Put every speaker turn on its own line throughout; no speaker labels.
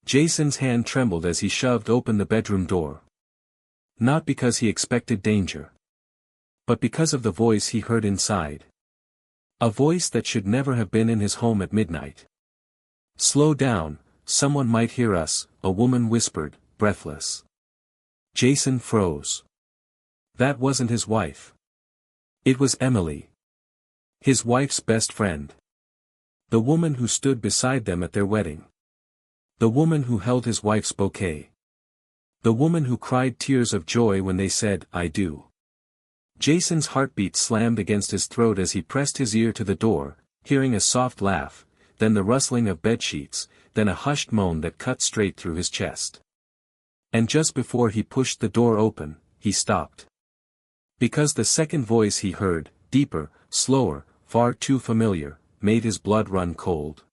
Jason's hand trembled as he shoved open the bedroom door. Not because he expected danger, but because of the voice he heard inside. A voice that should never have been in his home at midnight. "Slow down, someone might hear us," a woman whispered, breathless. Jason froze. That wasn't his wife. It was Emily. His wife's best friend. The woman who stood beside them at their wedding. The woman who held his wife's bouquet. The woman who cried tears of joy when they said, "I do." Jason's heartbeat slammed against his throat as he pressed his ear to the door, hearing a soft laugh, then the rustling of bedsheets, then a hushed moan that cut straight through his chest. And just before he pushed the door open, he stopped. Because the second voice he heard, deeper, slower, far too familiar, made his blood run cold.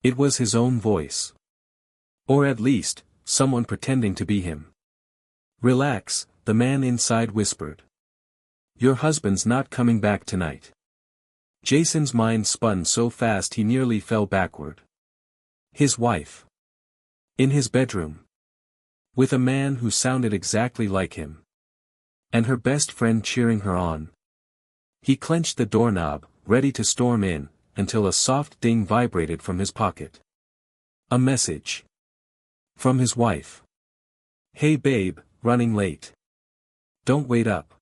It was his own voice. Or at least, someone pretending to be him. "Relax," the man inside whispered. "Your husband's not coming back tonight." Jason's mind spun so fast he nearly fell backward. His wife. In his bedroom. With a man who sounded exactly like him. And her best friend cheering her on. He clenched the doorknob, ready to storm in, until a soft ding vibrated from his pocket. A message. From his wife. "Hey babe, running late. Don't wait up."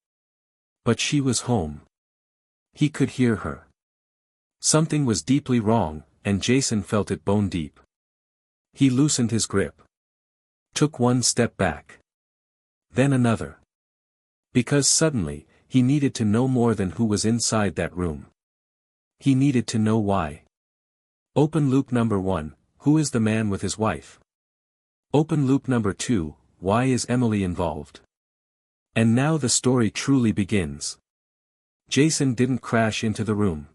But she was home. He could hear her. Something was deeply wrong, and Jason felt it bone deep. He loosened his grip. Took one step back. Then another. Because suddenly, he needed to know more than who was inside that room. He needed to know why. Open loop number 1, who is the man with his wife? Open loop number 2, why is Emily involved? And now the story truly begins. Jason didn't crash into the room.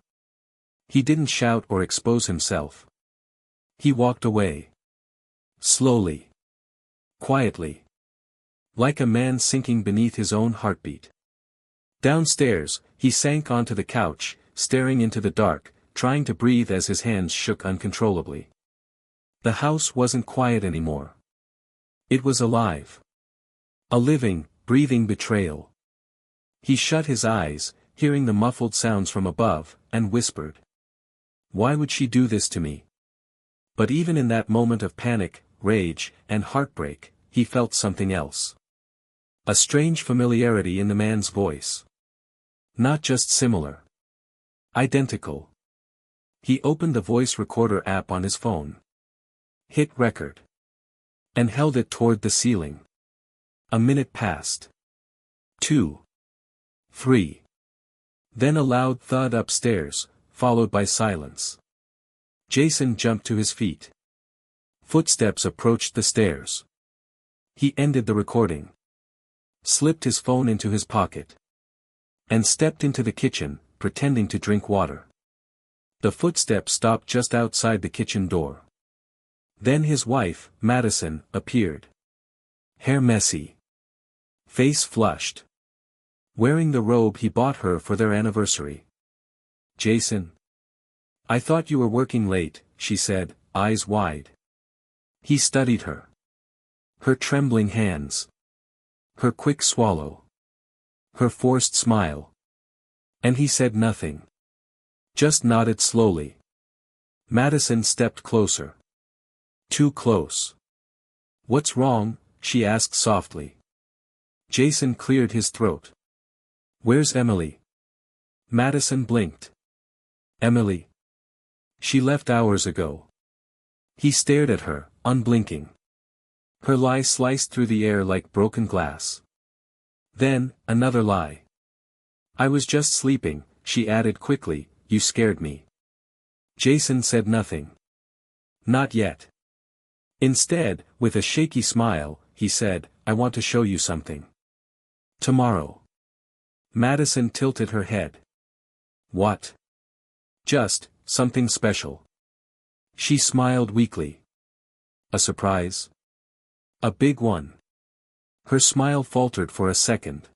He didn't shout or expose himself. He walked away. Slowly. Quietly. Like a man sinking beneath his own heartbeat. Downstairs, he sank onto the couch, staring into the dark, trying to breathe as his hands shook uncontrollably. The house wasn't quiet anymore. It was alive. A living, breathing betrayal. He shut his eyes, hearing the muffled sounds from above, and whispered. "Why would she do this to me?" But even in that moment of panic, rage, and heartbreak, he felt something else. A strange familiarity in the man's voice. Not just similar. Identical. He opened the voice recorder app on his phone. Hit record. And held it toward the ceiling. A minute passed. 2. 3. Then a loud thud upstairs, followed by silence. Jason jumped to his feet. Footsteps approached the stairs. He ended the recording. Slipped his phone into his pocket. And stepped into the kitchen, pretending to drink water. The footsteps stopped just outside the kitchen door. Then his wife, Madison, appeared. Hair messy. Face flushed. Wearing the robe he bought her for their anniversary. "Jason? I thought you were working late," she said, eyes wide. He studied her. Her trembling hands. Her quick swallow. Her forced smile. And he said nothing. Just nodded slowly. Madison stepped closer. Too close. "What's wrong?" she asked softly. Jason cleared his throat. "Where's Emily?" Madison blinked. "Emily? She left hours ago." He stared at her, unblinking. Her lie sliced through the air like broken glass. Then, another lie. "I was just sleeping," she added quickly, "you scared me." Jason said nothing. Not yet. Instead, with a shaky smile, he said, "I want to show you something. Tomorrow." Madison tilted her head. "What?" "Just, something special." She smiled weakly. "A surprise?" "A big one." Her smile faltered for a second.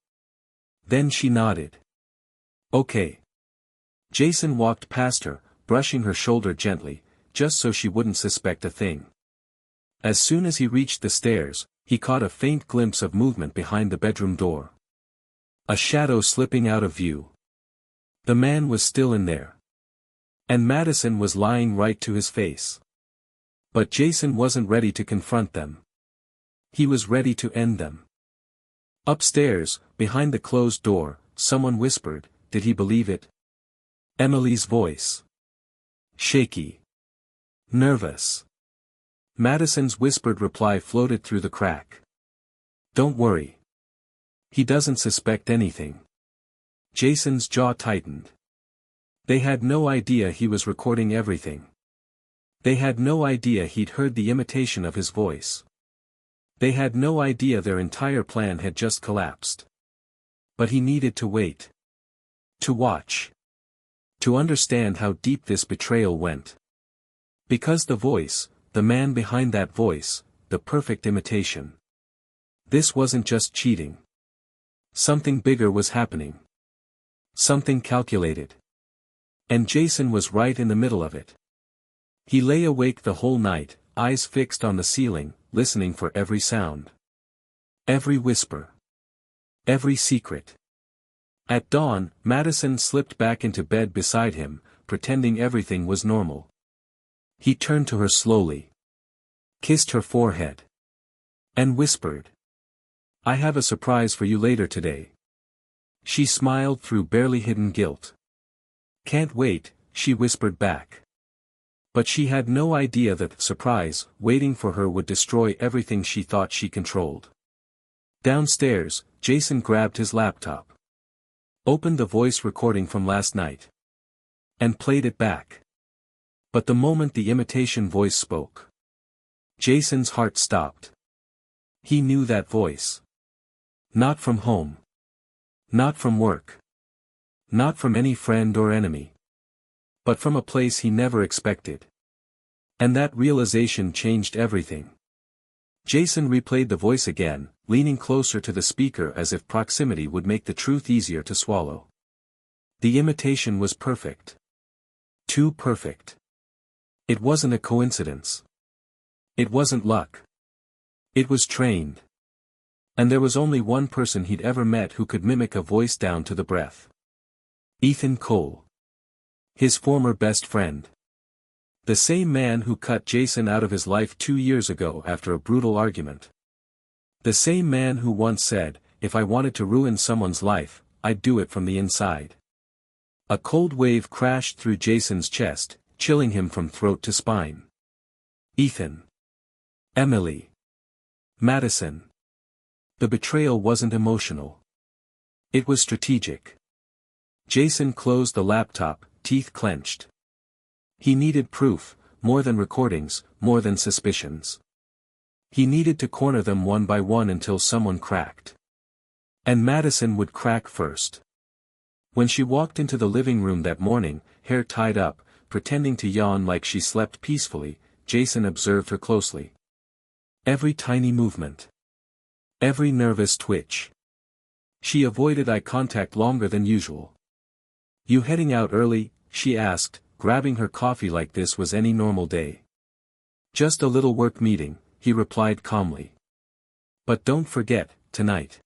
Then she nodded. "Okay." Jason walked past her, brushing her shoulder gently, just so she wouldn't suspect a thing. As soon as he reached the stairs, he caught a faint glimpse of movement behind the bedroom door. A shadow slipping out of view. The man was still in there. And Madison was lying right to his face. But Jason wasn't ready to confront them. He was ready to end them. Upstairs, behind the closed door, someone whispered, did he believe it? Emily's voice. Shaky. Nervous. Madison's whispered reply floated through the crack. Don't worry. He doesn't suspect anything. Jason's jaw tightened. They had no idea he was recording everything. They had no idea he'd heard the imitation of his voice. They had no idea their entire plan had just collapsed. But he needed to wait. To watch. To understand how deep this betrayal went. Because the voice, the man behind that voice, the perfect imitation. This wasn't just cheating. Something bigger was happening. Something calculated. And Jason was right in the middle of it. He lay awake the whole night, eyes fixed on the ceiling, listening for every sound. Every whisper. Every secret. At dawn, Madison slipped back into bed beside him, pretending everything was normal. He turned to her slowly. Kissed her forehead. And whispered. I have a surprise for you later today. She smiled through barely hidden guilt. Can't wait, she whispered back. But she had no idea that the surprise waiting for her would destroy everything she thought she controlled. Downstairs, Jason grabbed his laptop. Opened the voice recording from last night. And played it back. But the moment the imitation voice spoke, Jason's heart stopped. He knew that voice. Not from home. Not from work. Not from any friend or enemy. But from a place he never expected. And that realization changed everything. Jason replayed the voice again, leaning closer to the speaker as if proximity would make the truth easier to swallow. The imitation was perfect. Too perfect. It wasn't a coincidence. It wasn't luck. It was trained. And there was only one person he'd ever met who could mimic a voice down to the breath. Ethan Cole. His former best friend. The same man who cut Jason out of his life 2 years ago after a brutal argument. The same man who once said, if I wanted to ruin someone's life, I'd do it from the inside. A cold wave crashed through Jason's chest, chilling him from throat to spine. Ethan. Emily. Madison. The betrayal wasn't emotional. It was strategic. Jason closed the laptop, teeth clenched. He needed proof, more than recordings, more than suspicions. He needed to corner them one by one until someone cracked. And Madison would crack first. When she walked into the living room that morning, hair tied up, pretending to yawn like she slept peacefully, Jason observed her closely. Every tiny movement. Every nervous twitch. She avoided eye contact longer than usual. You heading out early? She asked, grabbing her coffee like this was any normal day. Just a little work meeting, he replied calmly. But don't forget, tonight.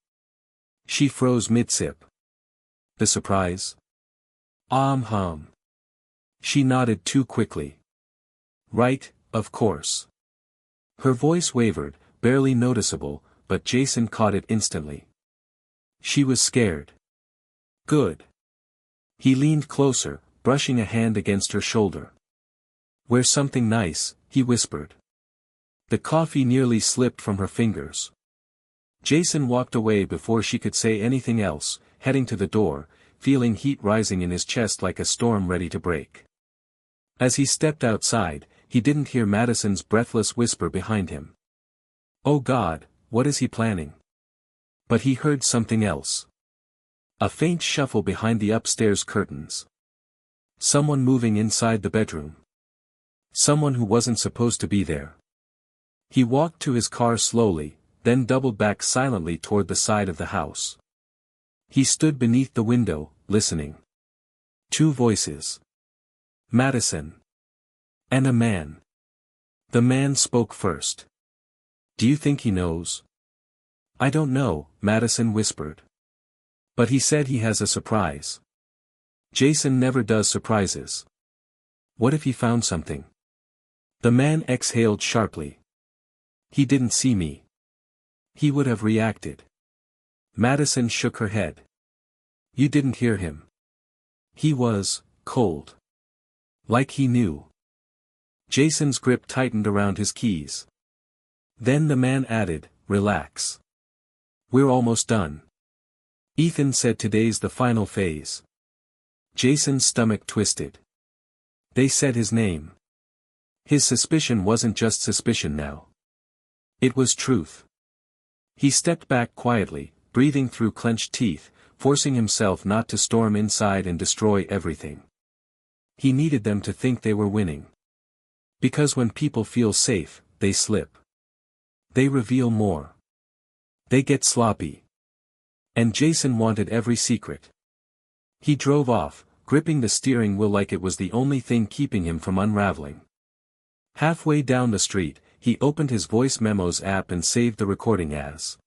She froze mid-sip. The surprise? She nodded too quickly. Right, of course. Her voice wavered, barely noticeable, but Jason caught it instantly. She was scared. Good. He leaned closer, brushing a hand against her shoulder. Wear something nice, he whispered. The coffee nearly slipped from her fingers. Jason walked away before she could say anything else, heading to the door, feeling heat rising in his chest like a storm ready to break. As he stepped outside, he didn't hear Madison's breathless whisper behind him. Oh God, what is he planning? But he heard something else. A faint shuffle behind the upstairs curtains. Someone moving inside the bedroom. Someone who wasn't supposed to be there. He walked to his car slowly, then doubled back silently toward the side of the house. He stood beneath the window, listening. 2 voices. Madison. And a man. The man spoke first. Do you think he knows? I don't know, Madison whispered. But he said he has a surprise. Jason never does surprises. What if he found something? The man exhaled sharply. He didn't see me. He would have reacted. Madison shook her head. You didn't hear him. He was cold. Like he knew. Jason's grip tightened around his keys. Then the man added, relax. We're almost done. Ethan said today's the final phase. Jason's stomach twisted. They said his name. His suspicion wasn't just suspicion now. It was truth. He stepped back quietly, breathing through clenched teeth, forcing himself not to storm inside and destroy everything. He needed them to think they were winning. Because when people feel safe, they slip. They reveal more. They get sloppy. And Jason wanted every secret. He drove off, gripping the steering wheel like it was the only thing keeping him from unraveling. Halfway down the street, he opened his voice memos app and saved the recording as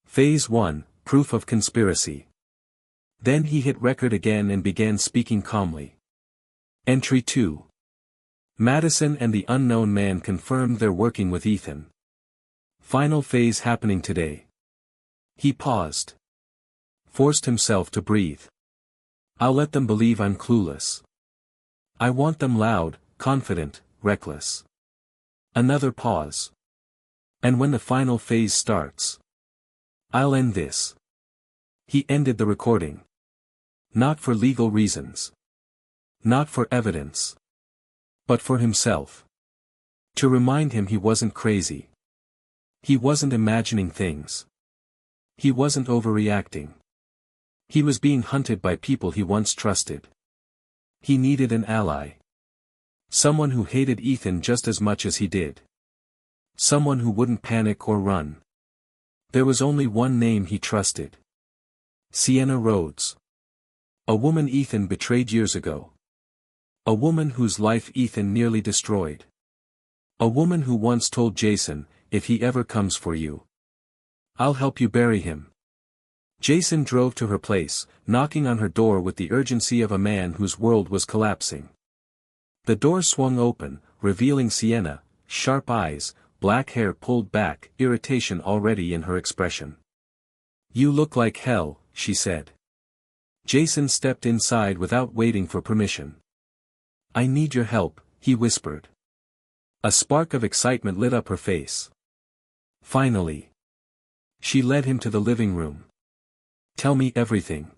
Phase 1, Proof of Conspiracy. Then he hit record again and began speaking calmly. Entry 2. Madison and the unknown man confirmed they're working with Ethan. Final phase happening today. He paused. Forced himself to breathe. I'll let them believe I'm clueless. I want them loud, confident, reckless. Another pause. And when the final phase starts, I'll end this. He ended the recording. Not for legal reasons. Not for evidence. But for himself. To remind him he wasn't crazy. He wasn't imagining things. He wasn't overreacting. He was being hunted by people he once trusted. He needed an ally. Someone who hated Ethan just as much as he did. Someone who wouldn't panic or run. There was only one name he trusted. Sienna Rhodes. A woman Ethan betrayed years ago. A woman whose life Ethan nearly destroyed. A woman who once told Jason, if he ever comes for you, I'll help you bury him. Jason drove to her place, knocking on her door with the urgency of a man whose world was collapsing. The door swung open, revealing Sienna, sharp eyes, black hair pulled back, irritation already in her expression. You look like hell, she said. Jason stepped inside without waiting for permission. I need your help, he whispered. A spark of excitement lit up her face. Finally. She led him to the living room. Tell me everything.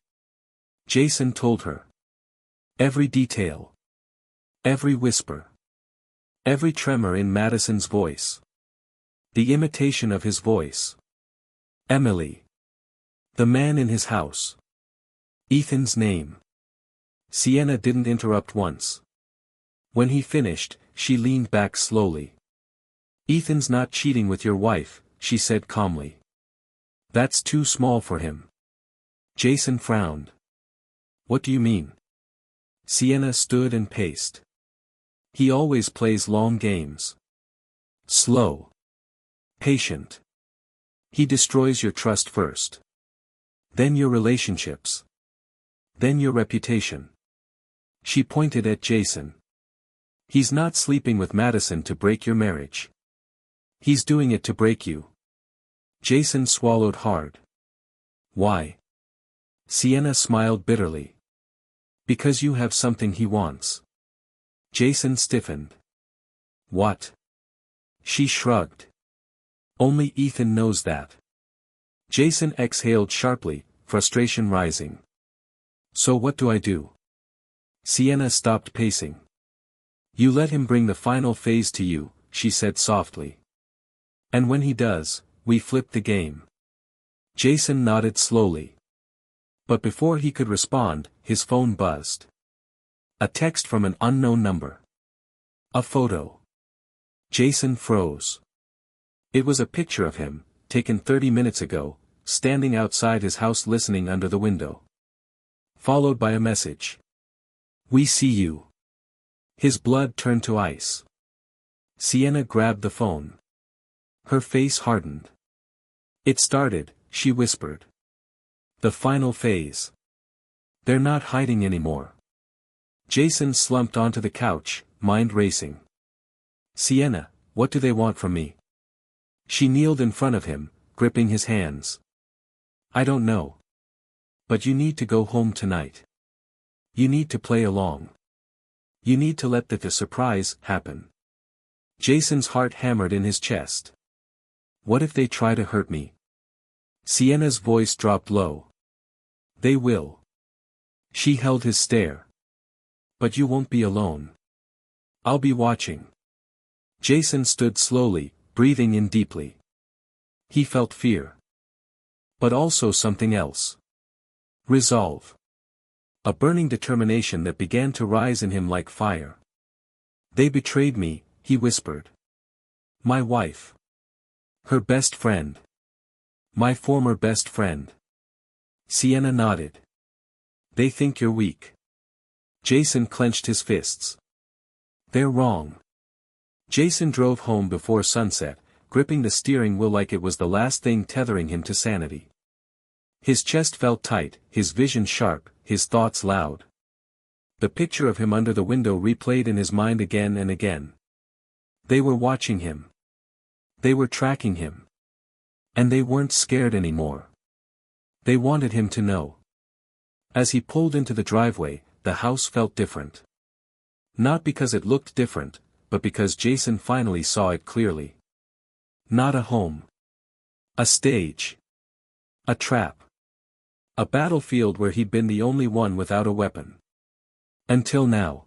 Jason told her. Every detail. Every whisper. Every tremor in Madison's voice. The imitation of his voice. Emily. The man in his house. Ethan's name. Sienna didn't interrupt once. When he finished, she leaned back slowly. Ethan's not cheating with your wife, she said calmly. That's too small for him. Jason frowned. What do you mean? Sienna stood and paced. He always plays long games. Slow. Patient. He destroys your trust first. Then your relationships. Then your reputation. She pointed at Jason. He's not sleeping with Madison to break your marriage. He's doing it to break you. Jason swallowed hard. Why? Sienna smiled bitterly. Because you have something he wants. Jason stiffened. What? She shrugged. Only Ethan knows that. Jason exhaled sharply, frustration rising. So what do I do? Sienna stopped pacing. You let him bring the final phase to you, she said softly. And when he does, we flip the game. Jason nodded slowly. But before he could respond, his phone buzzed. A text from an unknown number. A photo. Jason froze. It was a picture of him, taken 30 minutes ago, standing outside his house listening under the window. Followed by a message. We see you. His blood turned to ice. Sienna grabbed the phone. Her face hardened. It started, she whispered. The final phase. They're not hiding anymore. Jason slumped onto the couch, mind racing. Sienna, what do they want from me? She kneeled in front of him, gripping his hands. I don't know. But you need to go home tonight. You need to play along. You need to let the surprise happen. Jason's heart hammered in his chest. What if they try to hurt me? Sienna's voice dropped low. They will. She held his stare. But you won't be alone. I'll be watching. Jason stood slowly, breathing in deeply. He felt fear. But also something else. Resolve. A burning determination that began to rise in him like fire. They betrayed me, he whispered. My wife. Her best friend. My former best friend. Sienna nodded. They think you're weak. Jason clenched his fists. They're wrong. Jason drove home before sunset, gripping the steering wheel like it was the last thing tethering him to sanity. His chest felt tight, his vision sharp, his thoughts loud. The picture of him under the window replayed in his mind again and again. They were watching him. They were tracking him. And they weren't scared anymore. They wanted him to know. As he pulled into the driveway, the house felt different. Not because it looked different, but because Jason finally saw it clearly. Not a home. A stage. A trap. A battlefield where he'd been the only one without a weapon. Until now.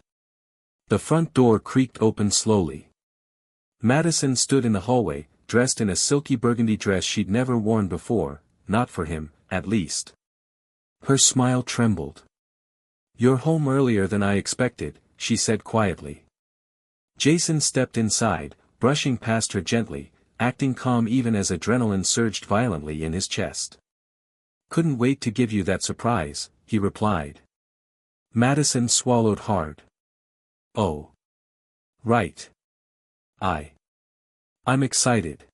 The front door creaked open slowly. Madison stood in the hallway, dressed in a silky burgundy dress she'd never worn before, not for him, at least. Her smile trembled. You're home earlier than I expected, she said quietly. Jason stepped inside, brushing past her gently, acting calm even as adrenaline surged violently in his chest. Couldn't wait to give you that surprise, he replied. Madison swallowed hard. Oh. Right. I'm excited.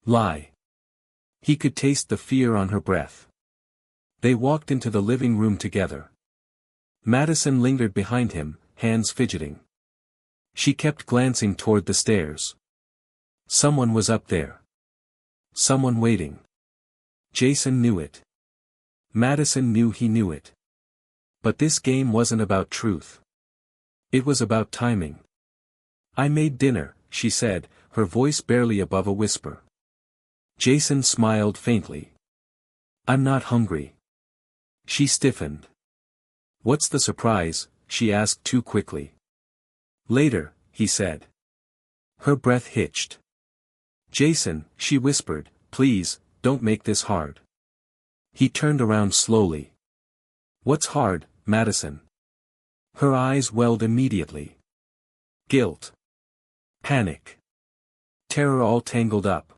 Lie. He could taste the fear on her breath. They walked into the living room together. Madison lingered behind him, hands fidgeting. She kept glancing toward the stairs. Someone was up there. Someone waiting. Jason knew it. Madison knew he knew it. But this game wasn't about truth. It was about timing. I made dinner, she said, her voice barely above a whisper. Jason smiled faintly. I'm not hungry. She stiffened. What's the surprise? She asked too quickly. Later, he said. Her breath hitched. Jason, she whispered, please, don't make this hard. He turned around slowly. What's hard, Madison? Her eyes welled immediately. Guilt. Panic. Terror all tangled up.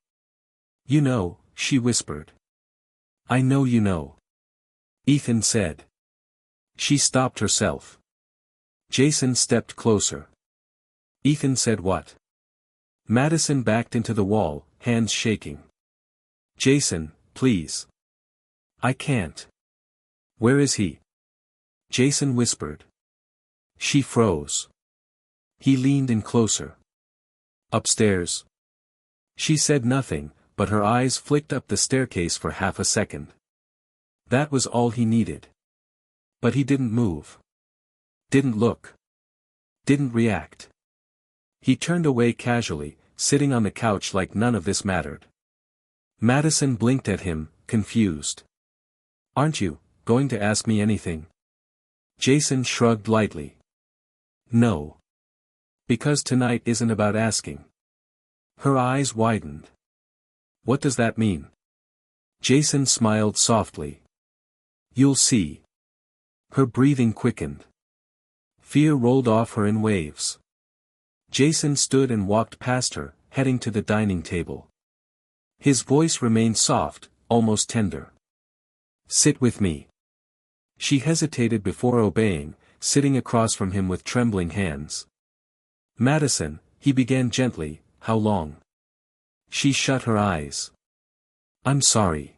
You know, she whispered. I know you know. Ethan said. She stopped herself. Jason stepped closer. Ethan said what? Madison backed into the wall, hands shaking. Jason, please. I can't. Where is he? Jason whispered. She froze. He leaned in closer. Upstairs. She said nothing, but her eyes flicked up the staircase for half a second. That was all he needed. But he didn't move. Didn't look. Didn't react. He turned away casually, sitting on the couch like none of this mattered. Madison blinked at him, confused. Aren't you going to ask me anything? Jason shrugged lightly. No. Because tonight isn't about asking. Her eyes widened. What does that mean? Jason smiled softly. You'll see. Her breathing quickened. Fear rolled off her in waves. Jason stood and walked past her, heading to the dining table. His voice remained soft, almost tender. Sit with me. She hesitated before obeying, sitting across from him with trembling hands. Madison, he began gently, how long? She shut her eyes. I'm sorry.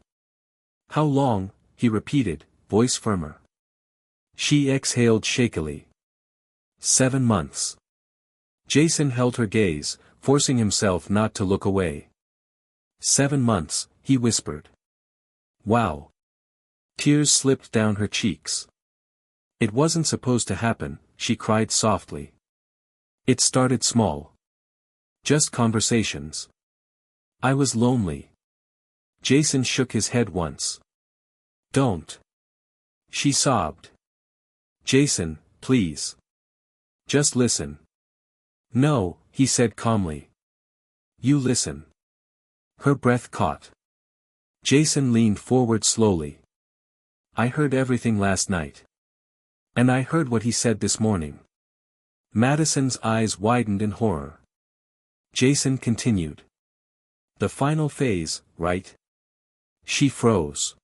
How long? He repeated, voice firmer. She exhaled shakily. 7 months. Jason held her gaze, forcing himself not to look away. 7 months, he whispered. Wow. Tears slipped down her cheeks. It wasn't supposed to happen, she cried softly. It started small. Just conversations. I was lonely. Jason shook his head once. Don't. She sobbed. Jason, please. Just listen. No, he said calmly. You listen. Her breath caught. Jason leaned forward slowly. I heard everything last night. And I heard what he said this morning. Madison's eyes widened in horror. Jason continued. The final phase, right? She froze.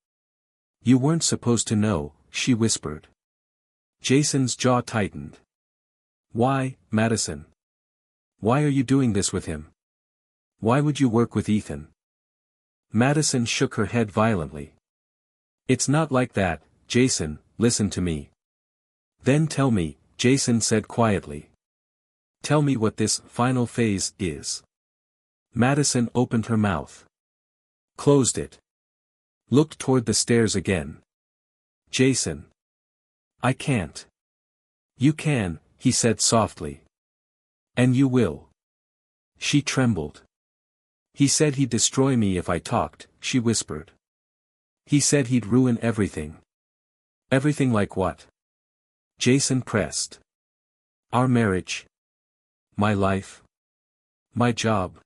You weren't supposed to know, she whispered. Jason's jaw tightened. Why, Madison? Why are you doing this with him? Why would you work with Ethan? Madison shook her head violently. It's not like that, Jason, listen to me. Then tell me, Jason said quietly. Tell me what this final phase is. Madison opened her mouth. Closed it. Looked toward the stairs again. Jason. I can't. You can, he said softly. And you will. She trembled. He said he'd destroy me if I talked, she whispered. He said he'd ruin everything. Everything like what? Jason pressed. Our marriage. My life. My job.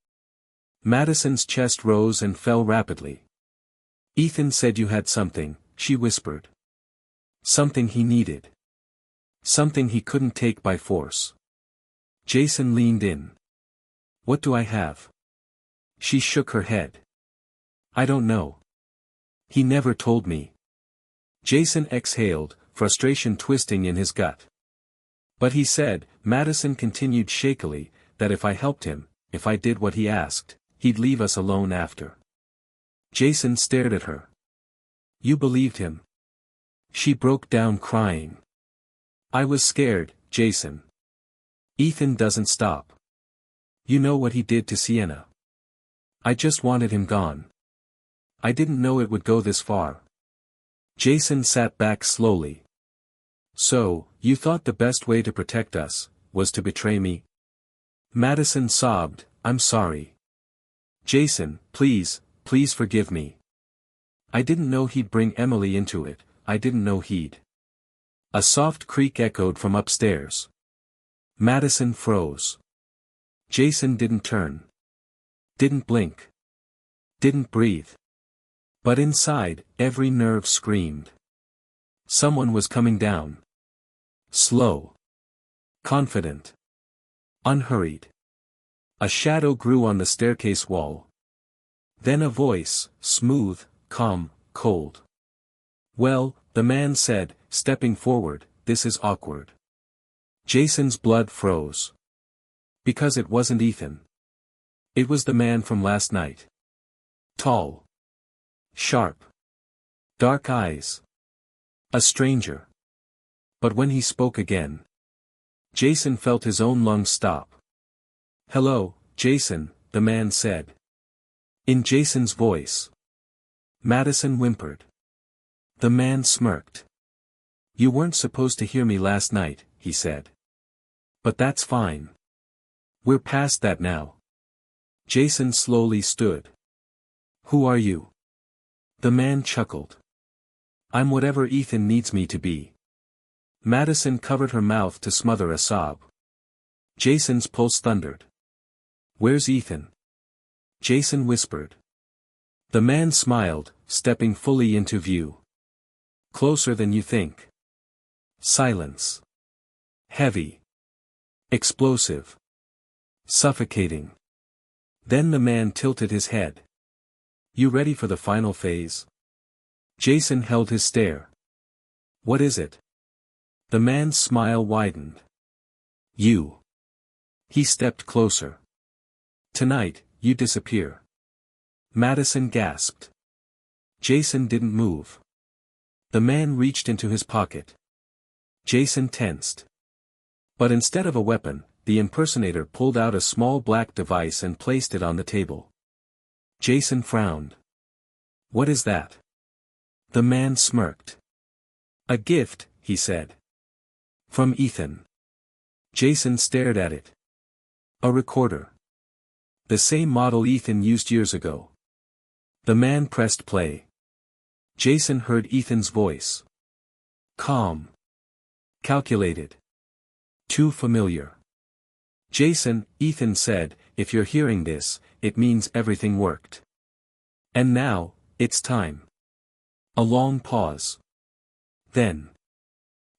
Madison's chest rose and fell rapidly. Ethan said you had something, she whispered. Something he needed. Something he couldn't take by force. Jason leaned in. What do I have? She shook her head. I don't know. He never told me. Jason exhaled, frustration twisting in his gut. But he said, Madison continued shakily, that if I helped him, if I did what he asked, he'd leave us alone after. Jason stared at her. You believed him? She broke down crying. I was scared, Jason. Ethan doesn't stop. You know what he did to Sienna. I just wanted him gone. I didn't know it would go this far. Jason sat back slowly. So, you thought the best way to protect us, was to betray me? Madison sobbed, I'm sorry. Jason, please, please forgive me. I didn't know he'd bring Emily into it, I didn't know he'd. A soft creak echoed from upstairs. Madison froze. Jason didn't turn. Didn't blink. Didn't breathe. But inside, every nerve screamed. Someone was coming down. Slow. Confident. Unhurried. A shadow grew on the staircase wall. Then a voice, smooth, calm, cold. Well, the man said, stepping forward, this is awkward. Jason's blood froze. Because it wasn't Ethan. It was the man from last night. Tall. Sharp. Dark eyes. A stranger. But when he spoke again, Jason felt his own lungs stop. Hello, Jason, the man said. In Jason's voice. Madison whimpered. The man smirked. You weren't supposed to hear me last night, he said. But that's fine. We're past that now. Jason slowly stood. Who are you? The man chuckled. I'm whatever Ethan needs me to be. Madison covered her mouth to smother a sob. Jason's pulse thundered. Where's Ethan? Jason whispered. The man smiled, stepping fully into view. Closer than you think. Silence. Heavy. Explosive. Suffocating. Then the man tilted his head. You ready for the final phase? Jason held his stare. What is it? The man's smile widened. You. He stepped closer. Tonight, you disappear. Madison gasped. Jason didn't move. The man reached into his pocket. Jason tensed. But instead of a weapon, the impersonator pulled out a small black device and placed it on the table. Jason frowned. "What is that?" The man smirked. "A gift," he said. "From Ethan." Jason stared at it. "A recorder. The same model Ethan used years ago." The man pressed play. Jason heard Ethan's voice. Calm. Calculated. Too familiar. "Jason," Ethan said, "if you're hearing this, it means everything worked. And now, it's time." A long pause. Then.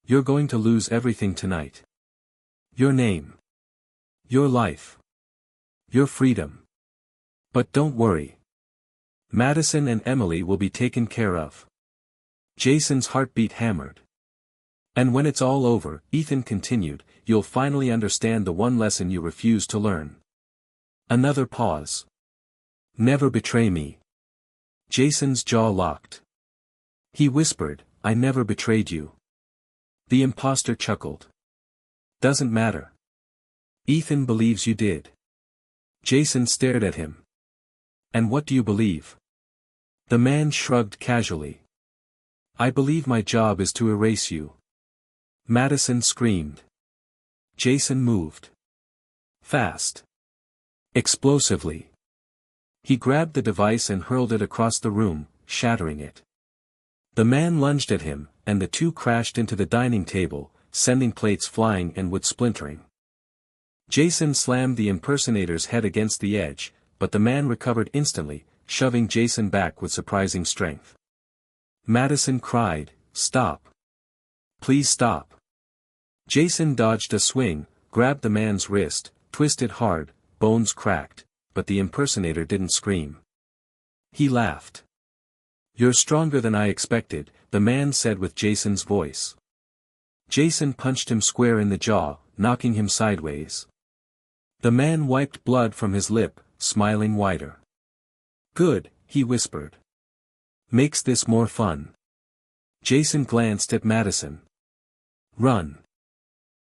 "You're going to lose everything tonight. Your name. Your life. Your freedom. But don't worry. Madison and Emily will be taken care of." Jason's heartbeat hammered. "And when it's all over," Ethan continued, "you'll finally understand the one lesson you refuse to learn." Another pause. "Never betray me." Jason's jaw locked. He whispered, "I never betrayed you." The imposter chuckled. "Doesn't matter. Ethan believes you did." Jason stared at him. "And what do you believe?" The man shrugged casually. "I believe my job is to erase you." Madison screamed. Jason moved. Fast. Explosively. He grabbed the device and hurled it across the room, shattering it. The man lunged at him, and the two crashed into the dining table, sending plates flying and wood splintering. Jason slammed the impersonator's head against the edge, but the man recovered instantly, shoving Jason back with surprising strength. Madison cried, "Stop. Please stop." Jason dodged a swing, grabbed the man's wrist, twisted hard, bones cracked, but the impersonator didn't scream. He laughed. "You're stronger than I expected," the man said with Jason's voice. Jason punched him square in the jaw, knocking him sideways. The man wiped blood from his lip, smiling wider. "Good," he whispered. "Makes this more fun." Jason glanced at Madison. "Run."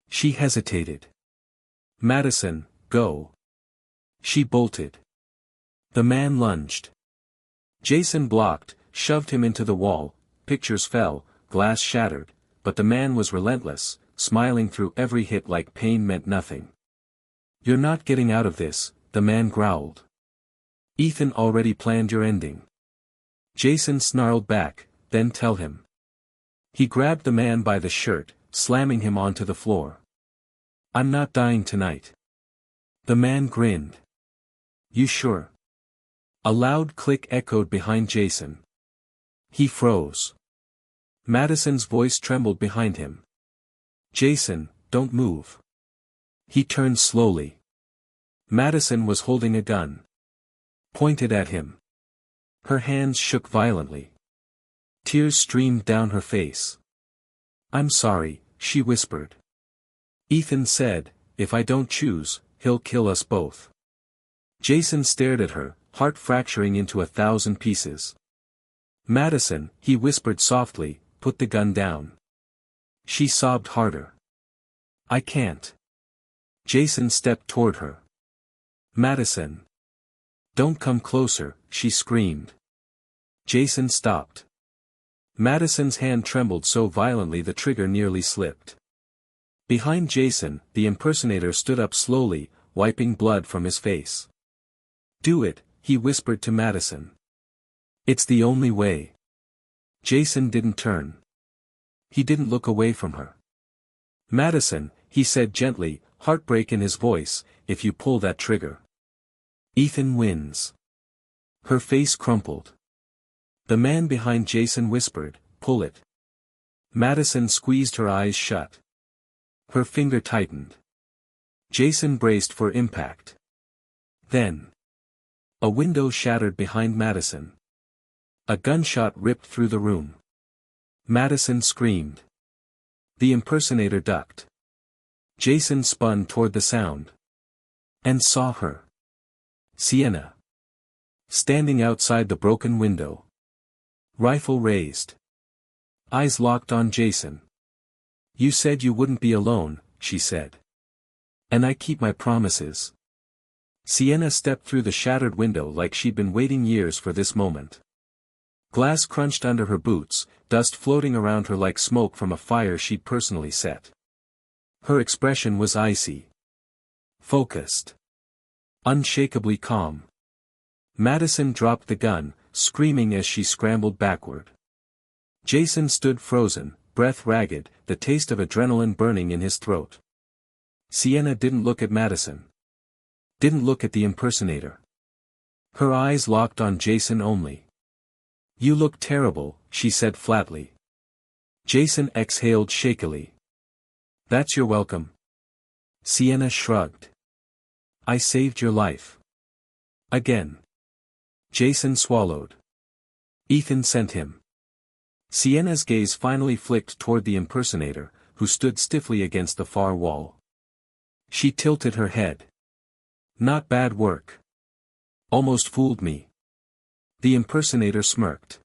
She hesitated. "Madison, go." She bolted. The man lunged. Jason blocked, shoved him into the wall, pictures fell, glass shattered, but the man was relentless, smiling through every hit like pain meant nothing. "You're not getting out of this," the man growled. "Ethan already planned your ending." Jason snarled back, "Then tell him." He grabbed the man by the shirt, slamming him onto the floor. "I'm not dying tonight." The man grinned. "You sure?" A loud click echoed behind Jason. He froze. Madison's voice trembled behind him. "Jason, don't move." He turned slowly. Madison was holding a gun. Pointed at him. Her hands shook violently. Tears streamed down her face. "I'm sorry," she whispered. "Ethan said, if I don't choose, he'll kill us both." Jason stared at her, heart fracturing into 1,000 pieces. "Madison," he whispered softly, "put the gun down." She sobbed harder. "I can't." Jason stepped toward her. "Madison. Don't come closer," she screamed. Jason stopped. Madison's hand trembled so violently the trigger nearly slipped. Behind Jason, the impersonator stood up slowly, wiping blood from his face. "Do it," he whispered to Madison. "It's the only way." Jason didn't turn. He didn't look away from her. "Madison," he said gently, heartbreak in his voice, "if you pull that trigger, Ethan wins." Her face crumpled. The man behind Jason whispered, "Pull it." Madison squeezed her eyes shut. Her finger tightened. Jason braced for impact. Then. A window shattered behind Madison. A gunshot ripped through the room. Madison screamed. The impersonator ducked. Jason spun toward the sound. And saw her. Sienna. standing outside the broken window. Rifle raised. Eyes locked on Jason. "You said you wouldn't be alone," she said. "And I keep my promises." Sienna stepped through the shattered window like she'd been waiting years for this moment. Glass crunched under her boots, dust floating around her like smoke from a fire she'd personally set. Her expression was icy. Focused. Unshakably calm. Madison dropped the gun, screaming as she scrambled backward. Jason stood frozen, breath ragged, the taste of adrenaline burning in his throat. Sienna didn't look at Madison. Didn't look at the impersonator. Her eyes locked on Jason only. "You look terrible," she said flatly. Jason exhaled shakily. "That's your welcome." Sienna shrugged. "I saved your life." Again. Jason swallowed. "Ethan sent him." Sienna's gaze finally flicked toward the impersonator, who stood stiffly against the far wall. She tilted her head. "Not bad work. Almost fooled me." The impersonator smirked.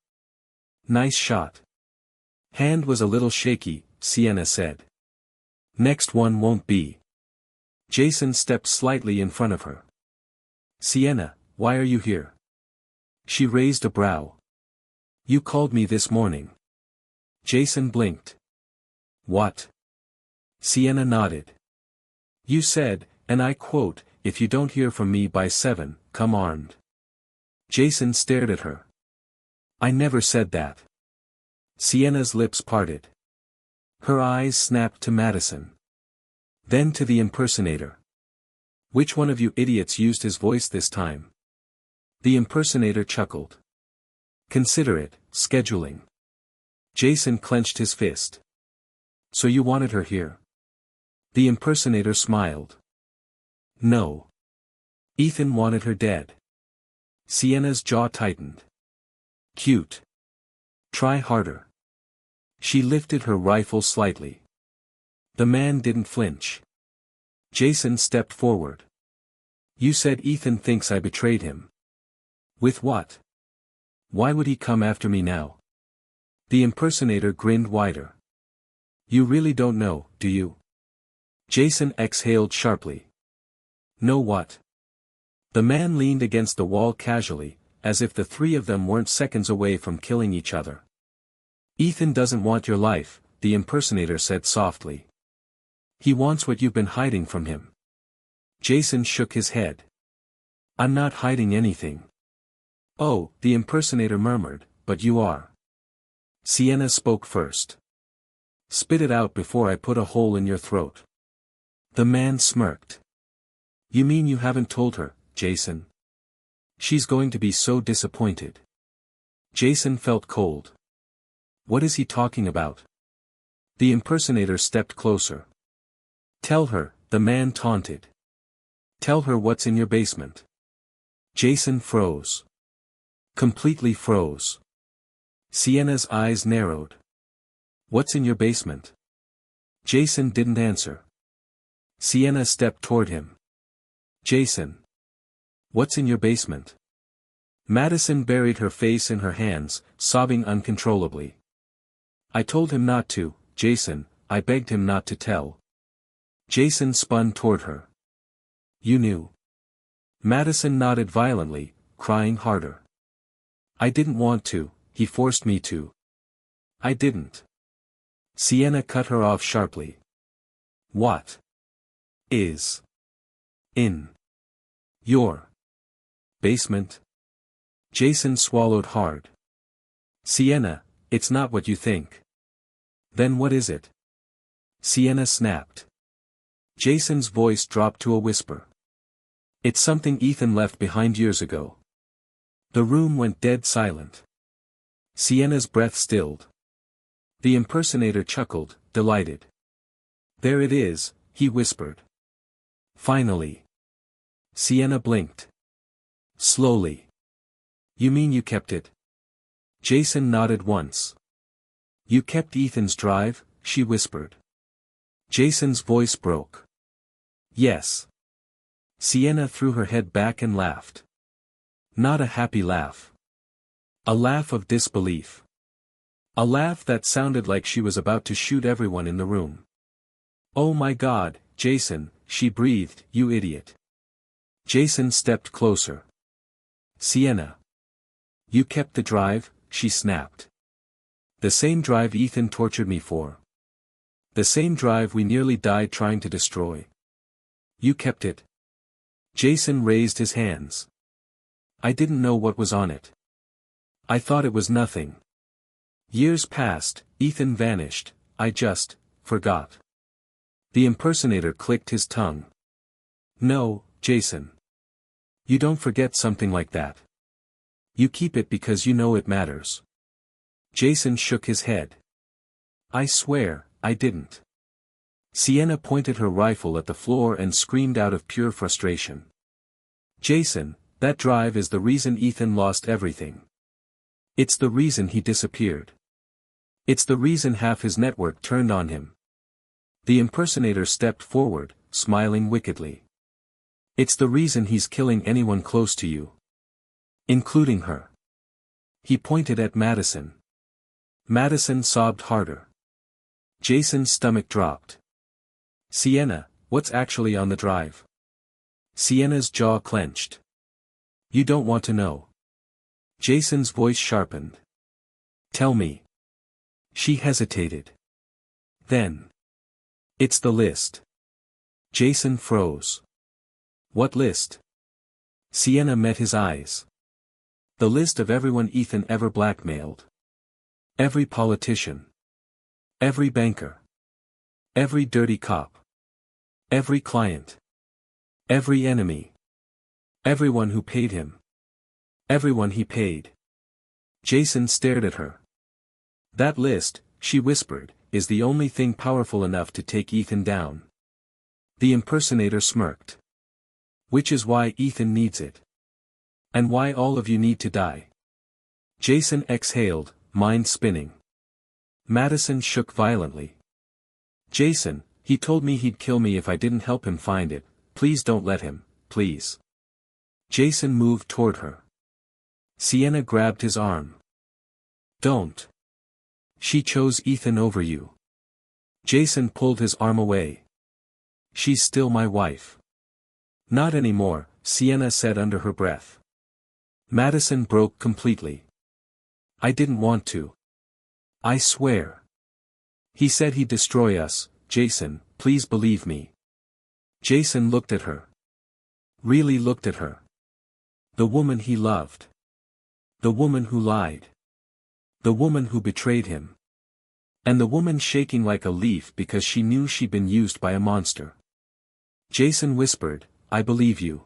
"Nice shot." "Hand was a little shaky," Sienna said. "Next one won't be." Jason stepped slightly in front of her. "Sienna, why are you here?" She raised a brow. "You called me this morning." Jason blinked. "What?" Sienna nodded. "You said, and I quote, 'If you don't hear from me by 7, come armed.'" Jason stared at her. "I never said that." Sienna's lips parted. Her eyes snapped to Madison. Then to the impersonator. "Which one of you idiots used his voice this time?" The impersonator chuckled. "Consider it, scheduling." Jason clenched his fist. "So you wanted her here?" The impersonator smiled. "No. Ethan wanted her dead." Sienna's jaw tightened. "Cute. Try harder." She lifted her rifle slightly. The man didn't flinch. Jason stepped forward. "You said Ethan thinks I betrayed him." "With what? Why would he come after me now?" The impersonator grinned wider. "You really don't know, do you?" Jason exhaled sharply. "Know what?" The man leaned against the wall casually, as if the three of them weren't seconds away from killing each other. "Ethan doesn't want your life," the impersonator said softly. "He wants what you've been hiding from him." Jason shook his head. "I'm not hiding anything." "Oh," the impersonator murmured, "but you are." Sienna spoke first. "Spit it out before I put a hole in your throat." The man smirked. "You mean you haven't told her, Jason? She's going to be so disappointed." Jason felt cold. "What is he talking about?" The impersonator stepped closer. "Tell her," the man taunted. "Tell her what's in your basement." Jason froze. Completely froze. Sienna's eyes narrowed. "What's in your basement?" Jason didn't answer. Sienna stepped toward him. "Jason. What's in your basement?" Madison buried her face in her hands, sobbing uncontrollably. "I told him not to, Jason, I begged him not to tell." Jason spun toward her. "You knew." Madison nodded violently, crying harder. "I didn't want to, he forced me to." "I didn't." Sienna cut her off sharply. "What is in your basement?" Jason swallowed hard. "Sienna, it's not what you think." "Then what is it?" Sienna snapped. Jason's voice dropped to a whisper. "It's something Ethan left behind years ago." The room went dead silent. Sienna's breath stilled. The impersonator chuckled, delighted. "There it is," he whispered. "Finally." Sienna blinked. Slowly. "You mean you kept it?" Jason nodded once. "You kept Ethan's drive?" she whispered. Jason's voice broke. "Yes." Sienna threw her head back and laughed. Not a happy laugh. A laugh of disbelief. A laugh that sounded like she was about to shoot everyone in the room. "Oh my God, Jason," she breathed, "you idiot." Jason stepped closer. "Sienna. You kept the drive," she snapped. "The same drive Ethan tortured me for. The same drive we nearly died trying to destroy. You kept it." Jason raised his hands. "I didn't know what was on it. I thought it was nothing. Years passed, Ethan vanished, I just forgot." The impersonator clicked his tongue. "No, Jason. You don't forget something like that. You keep it because you know it matters." Jason shook his head. "I swear, I didn't." Sienna pointed her rifle at the floor and screamed out of pure frustration. "Jason, that drive is the reason Ethan lost everything. It's the reason he disappeared. It's the reason half his network turned on him." The impersonator stepped forward, smiling wickedly. "It's the reason he's killing anyone close to you. Including her." He pointed at Madison. Madison sobbed harder. Jason's stomach dropped. "Sienna, what's actually on the drive?" Sienna's jaw clenched. "You don't want to know." Jason's voice sharpened. "Tell me." She hesitated. Then. "It's the list." Jason froze. "What list?" Sienna met his eyes. "The list of everyone Ethan ever blackmailed. Every politician. Every banker. Every dirty cop. Every client. Every enemy. Everyone who paid him. Everyone he paid." Jason stared at her. "That list," she whispered, "is the only thing powerful enough to take Ethan down." The impersonator smirked. "Which is why Ethan needs it. And why all of you need to die." Jason exhaled, mind spinning. Madison shook violently. "Jason, he told me he'd kill me if I didn't help him find it. Please don't let him, please." Jason moved toward her. Sienna grabbed his arm. "Don't. She chose Ethan over you." Jason pulled his arm away. "She's still my wife." "Not anymore," Sienna said under her breath. Madison broke completely. "I didn't want to. I swear. He said he'd destroy us, Jason, please believe me." Jason looked at her. Really looked at her. The woman he loved. The woman who lied. The woman who betrayed him. And the woman shaking like a leaf because she knew she'd been used by a monster. Jason whispered, "I believe you."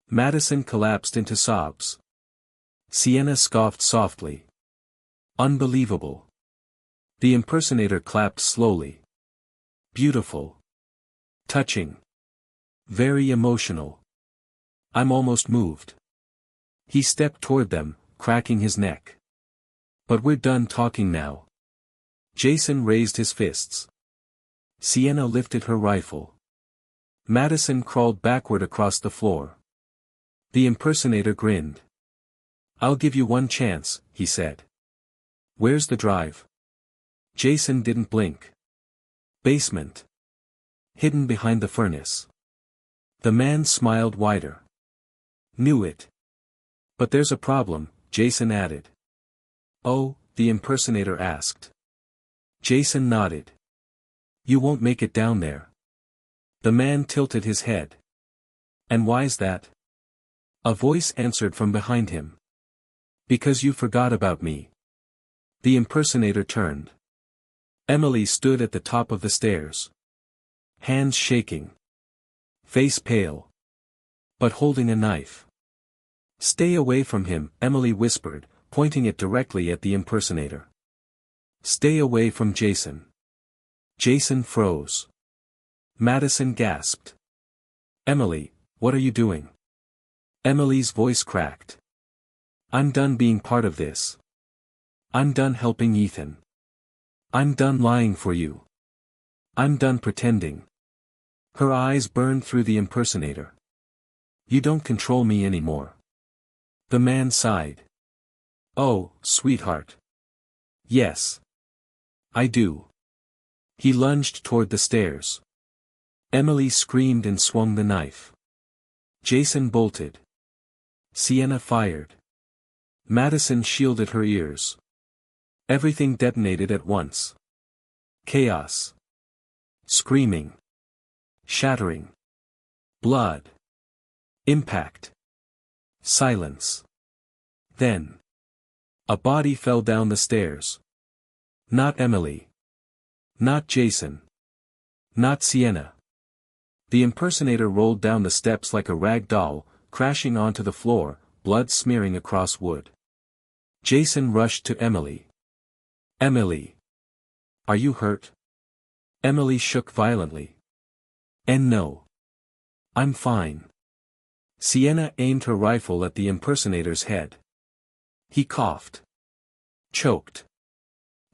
Madison collapsed into sobs. Sienna scoffed softly. "Unbelievable." The impersonator clapped slowly. "Beautiful. Touching. Very emotional. I'm almost moved." He stepped toward them, cracking his neck. "But we're done talking now." Jason raised his fists. Sienna lifted her rifle. Madison crawled backward across the floor. The impersonator grinned. "I'll give you one chance," he said. "Where's the drive?" Jason didn't blink. "Basement. Hidden behind the furnace." The man smiled wider. "Knew it. But there's a problem," Jason added. "Oh?" the impersonator asked. Jason nodded. "You won't make it down there." The man tilted his head. "And why's that?" A voice answered from behind him. "Because you forgot about me." The impersonator turned. Emily stood at the top of the stairs. Hands shaking. Face pale. But holding a knife. "Stay away from him," Emily whispered, pointing it directly at the impersonator. "Stay away from Jason." Jason froze. Madison gasped. "Emily, what are you doing?" Emily's voice cracked. "I'm done being part of this. I'm done helping Ethan. I'm done lying for you. I'm done pretending." Her eyes burned through the impersonator. "You don't control me anymore. The man sighed. Oh, sweetheart. Yes. I do. He lunged toward the stairs. Emily screamed and swung the knife. Jason bolted. Sienna fired. Madison shielded her ears. Everything detonated at once. Chaos. Screaming. Shattering. Blood. Impact. Silence. Then. A body fell down the stairs. Not Emily. Not Jason. Not Sienna. The impersonator rolled down the steps like a rag doll, crashing onto the floor, blood smearing across wood. Jason rushed to Emily. Emily. Are you hurt? Emily shook violently. And no. I'm fine. Sienna aimed her rifle at the impersonator's head. He coughed. Choked.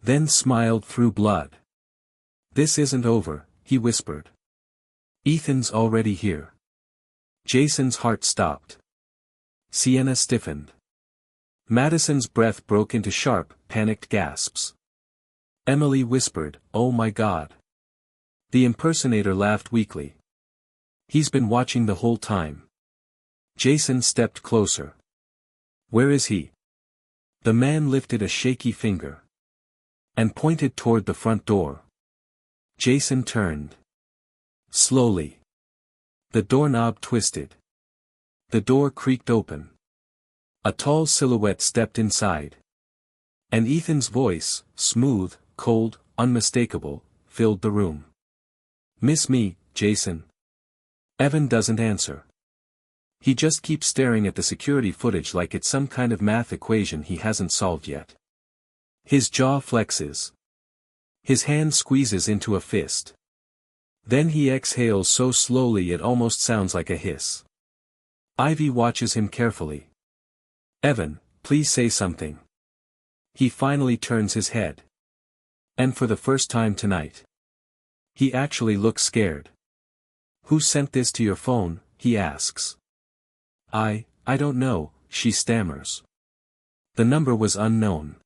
Then smiled through blood. This isn't over, he whispered. Ethan's already here. Jason's heart stopped. Sienna stiffened. Madison's breath broke into sharp, panicked gasps. Emily whispered, "Oh my God." The impersonator laughed weakly. He's been watching the whole time. Jason stepped closer. Where is he? The man lifted a shaky finger. And pointed toward the front door. Jason turned. Slowly. The doorknob twisted. The door creaked open. A tall silhouette stepped inside. And Ethan's voice, smooth, cold, unmistakable, filled the room. Miss me, Jason? Evan doesn't answer. He just keeps staring at the security footage like it's some kind of math equation he hasn't solved yet. His jaw flexes. His hand squeezes into a fist. Then he exhales so slowly it almost sounds like a hiss. Ivy watches him carefully. Evan, please say something. He finally turns his head. And for the first time tonight. He actually looks scared. Who sent this to your phone, he asks. I don't know, she stammers. The number was unknown.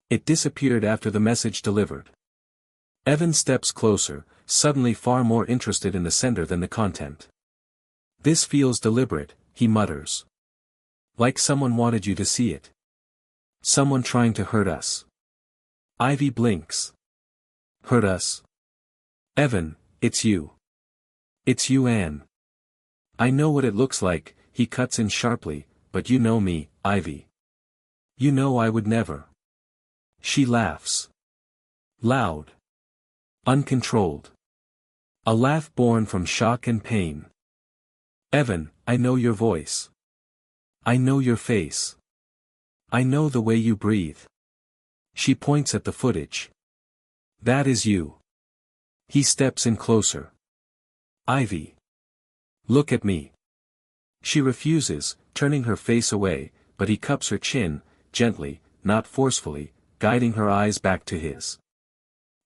It disappeared after the message delivered. Evan steps closer, suddenly far more interested in the sender than the content. This feels deliberate, he mutters. Like someone wanted you to see it. Someone trying to hurt us. Ivy blinks. Hurt us? Evan, it's you. It's you, Anne. I know what it looks like, he cuts in sharply, but you know me, Ivy. You know I would never. She laughs. Loud. Uncontrolled. A laugh born from shock and pain. Evan, I know your voice. I know your face. I know the way you breathe. She points at the footage. That is you. He steps in closer. Ivy. Look at me. She refuses, turning her face away, but he cups her chin, gently, not forcefully, guiding her eyes back to his.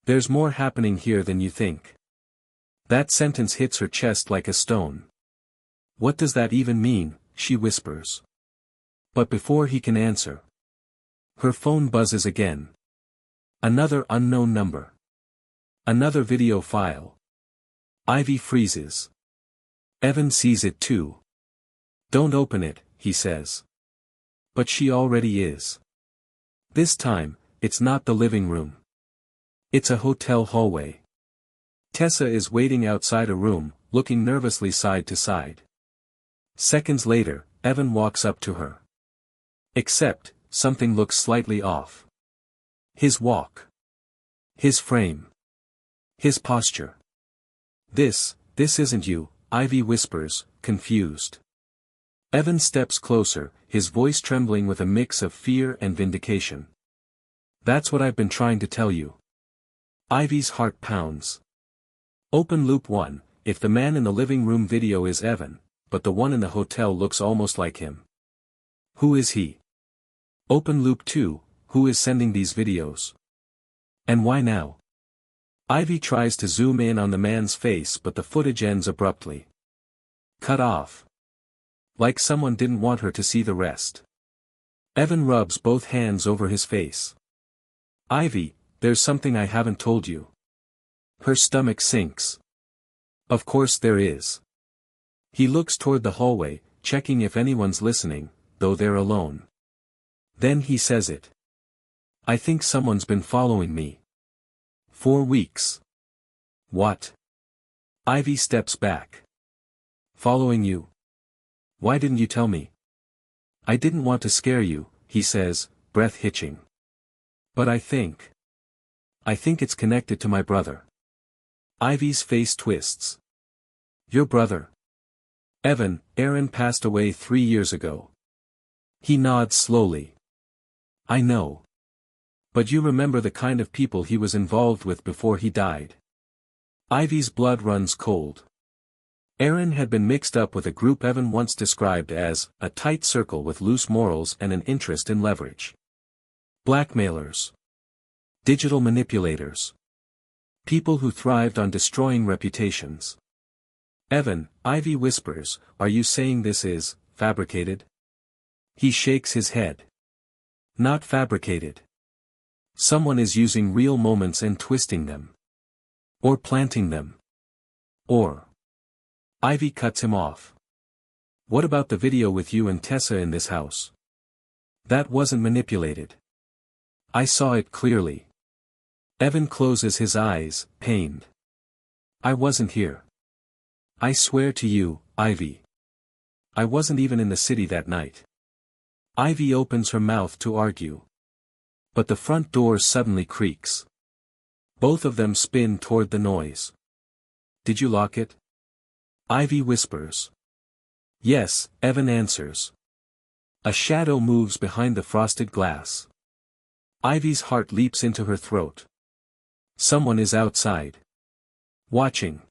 There's more happening here than you think. That sentence hits her chest like a stone. What does that even mean, she whispers. But before he can answer. Her phone buzzes again. Another unknown number. Another video file. Ivy freezes. Evan sees it too. Don't open it, he says. But she already is. This time, it's not the living room. It's a hotel hallway. Tessa is waiting outside a room, looking nervously side to side. Seconds later, Evan walks up to her. Except, something looks slightly off. His walk. His frame. His posture. This isn't you, Ivy whispers, confused. Evan steps closer, his voice trembling with a mix of fear and vindication. That's what I've been trying to tell you. Ivy's heart pounds. Open loop 1, if the man in the living room video is Evan, but the one in the hotel looks almost like him. Who is he? Open loop 2, who is sending these videos? And why now? Ivy tries to zoom in on the man's face but the footage ends abruptly. Cut off. Like someone didn't want her to see the rest. Evan rubs both hands over his face. Ivy, there's something I haven't told you. Her stomach sinks. Of course there is. He looks toward the hallway, checking if anyone's listening, though they're alone. Then he says it. I think someone's been following me. 4 weeks. What? Ivy steps back. Following you? Why didn't you tell me? I didn't want to scare you, he says, breath hitching. But I think it's connected to my brother. Ivy's face twists. Your brother? Aaron passed away 3 years ago. He nods slowly. I know. But you remember the kind of people he was involved with before he died. Ivy's blood runs cold. Aaron had been mixed up with a group Evan once described as a tight circle with loose morals and an interest in leverage. Blackmailers. Digital manipulators. People who thrived on destroying reputations. Evan, Ivy whispers, are you saying this is fabricated? He shakes his head. Not fabricated. Someone is using real moments and twisting them. Or planting them. Or. Ivy cuts him off. What about the video with you and Tessa in this house? That wasn't manipulated. I saw it clearly. Evan closes his eyes, pained. I wasn't here. I swear to you, Ivy. I wasn't even in the city that night. Ivy opens her mouth to argue. But the front door suddenly creaks. Both of them spin toward the noise. Did you lock it? Ivy whispers. Yes, Evan answers. A shadow moves behind the frosted glass. Ivy's heart leaps into her throat. Someone is outside. Watching.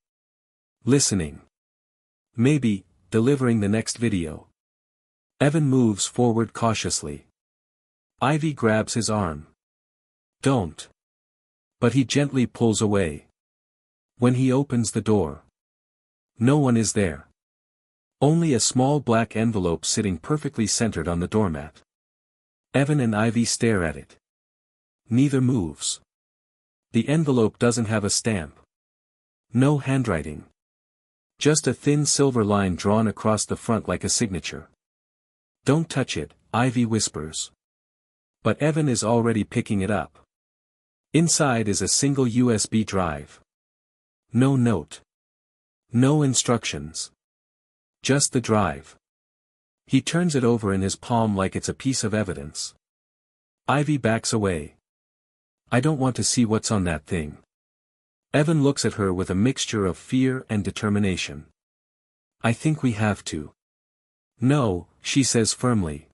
Listening. Maybe, delivering the next video. Evan moves forward cautiously. Ivy grabs his arm. Don't. But he gently pulls away. When he opens the door. No one is there. Only a small black envelope sitting perfectly centered on the doormat. Evan and Ivy stare at it. Neither moves. The envelope doesn't have a stamp. No handwriting. Just a thin silver line drawn across the front like a signature. Don't touch it, Ivy whispers. But Evan is already picking it up. Inside is a single USB drive. No note. No instructions. Just the drive. He turns it over in his palm like it's a piece of evidence. Ivy backs away. I don't want to see what's on that thing. Evan looks at her with a mixture of fear and determination. I think we have to. No, she says firmly.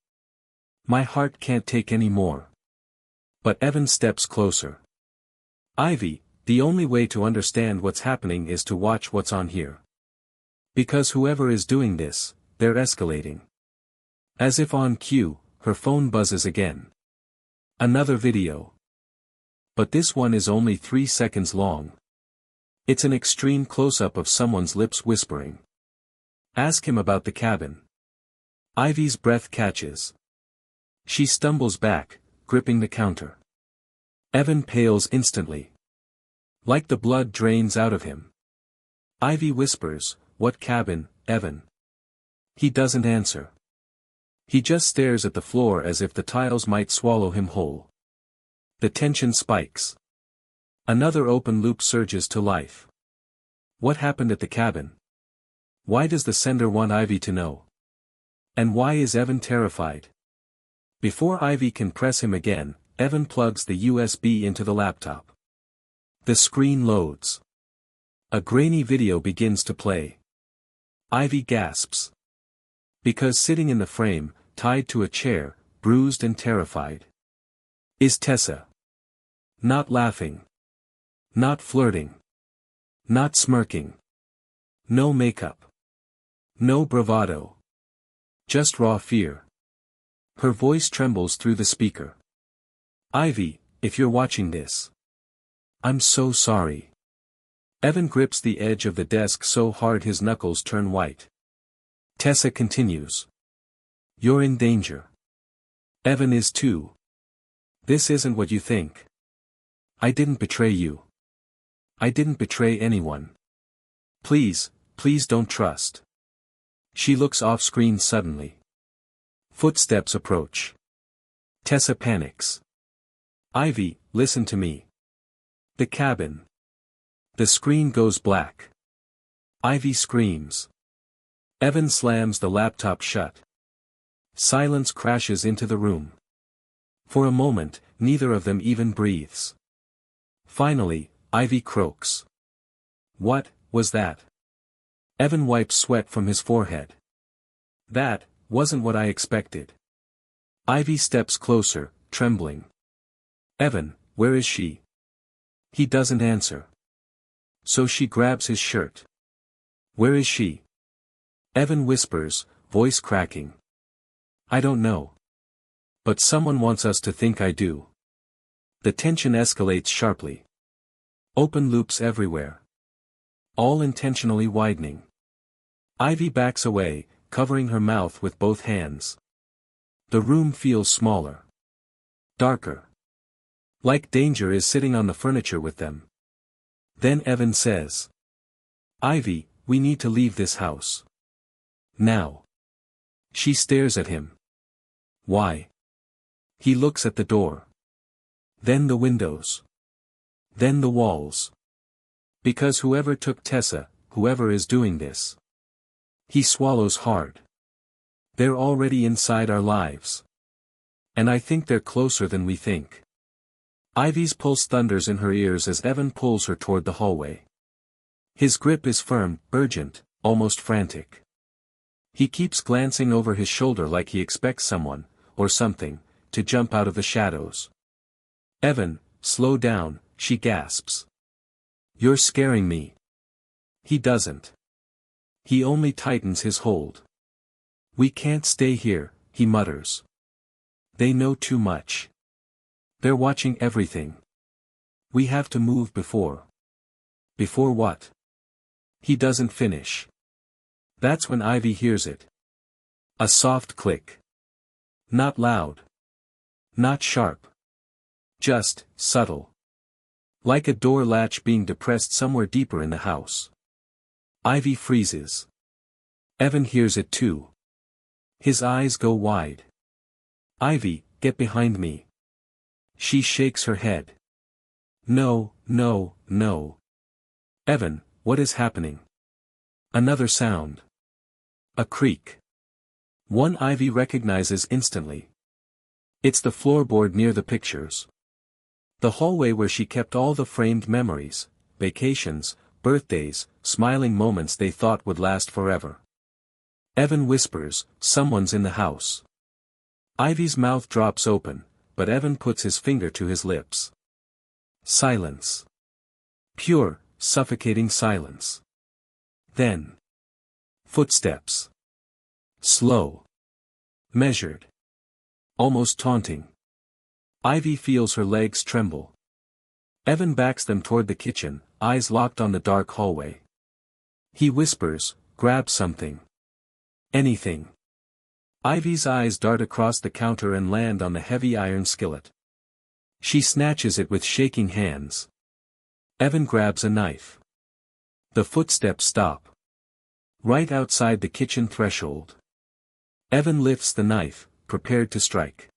My heart can't take any more. But Evan steps closer. Ivy, the only way to understand what's happening is to watch what's on here. Because whoever is doing this, they're escalating. As if on cue, her phone buzzes again. Another video. But this one is only 3 seconds long. It's an extreme close-up of someone's lips whispering. Ask him about the cabin. Ivy's breath catches. She stumbles back, gripping the counter. Evan pales instantly. Like the blood drains out of him. Ivy whispers, what cabin, Evan? He doesn't answer. He just stares at the floor as if the tiles might swallow him whole. The tension spikes. Another open loop surges to life. What happened at the cabin? Why does the sender want Ivy to know? And why is Evan terrified? Before Ivy can press him again, Evan plugs the USB into the laptop. The screen loads. A grainy video begins to play. Ivy gasps. Because sitting in the frame, tied to a chair, bruised and terrified, is Tessa. Not laughing. Not flirting. Not smirking. No makeup. No bravado. Just raw fear. Her voice trembles through the speaker. Ivy, if you're watching this. I'm so sorry. Evan grips the edge of the desk so hard his knuckles turn white. Tessa continues. You're in danger. Evan is too. This isn't what you think. I didn't betray you. I didn't betray anyone. Please, please don't trust. She looks off-screen suddenly. Footsteps approach. Tessa panics. Ivy, listen to me. The cabin. The screen goes black. Ivy screams. Evan slams the laptop shut. Silence crashes into the room. For a moment, neither of them even breathes. Finally, Ivy croaks. What was that? Evan wipes sweat from his forehead. That wasn't what I expected. Ivy steps closer, trembling. Evan, where is she? He doesn't answer. So she grabs his shirt. Where is she? Evan whispers, voice cracking. I don't know. But someone wants us to think I do. The tension escalates sharply. Open loops everywhere. All intentionally widening. Ivy backs away, covering her mouth with both hands. The room feels smaller. Darker. Like danger is sitting on the furniture with them. Then Evan says. Ivy, we need to leave this house. Now. She stares at him. Why? He looks at the door. Then the windows. Then the walls. Because whoever took Tessa, whoever is doing this. He swallows hard. They're already inside our lives. And I think they're closer than we think. Ivy's pulse thunders in her ears as Evan pulls her toward the hallway. His grip is firm, urgent, almost frantic. He keeps glancing over his shoulder like he expects someone, or something, to jump out of the shadows. Evan, slow down, she gasps. You're scaring me. He doesn't. He only tightens his hold. We can't stay here, he mutters. They know too much. They're watching everything. We have to move before. Before what? He doesn't finish. That's when Ivy hears it. A soft click. Not loud. Not sharp. Just, subtle. Like a door latch being depressed somewhere deeper in the house. Ivy freezes. Evan hears it too. His eyes go wide. Ivy, get behind me. She shakes her head. No, no, no. Evan, what is happening? Another sound. A creak. One Ivy recognizes instantly. It's the floorboard near the pictures. The hallway where she kept all the framed memories, vacations, birthdays, smiling moments they thought would last forever. Evan whispers, someone's in the house. Ivy's mouth drops open, but Evan puts his finger to his lips. Silence. Pure, suffocating silence. Then. Footsteps. Slow. Measured. Almost taunting. Ivy feels her legs tremble. Evan backs them toward the kitchen, eyes locked on the dark hallway. He whispers, grab something. Anything. Ivy's eyes dart across the counter and land on the heavy iron skillet. She snatches it with shaking hands. Evan grabs a knife. The footsteps stop. Right outside the kitchen threshold. Evan lifts the knife, prepared to strike.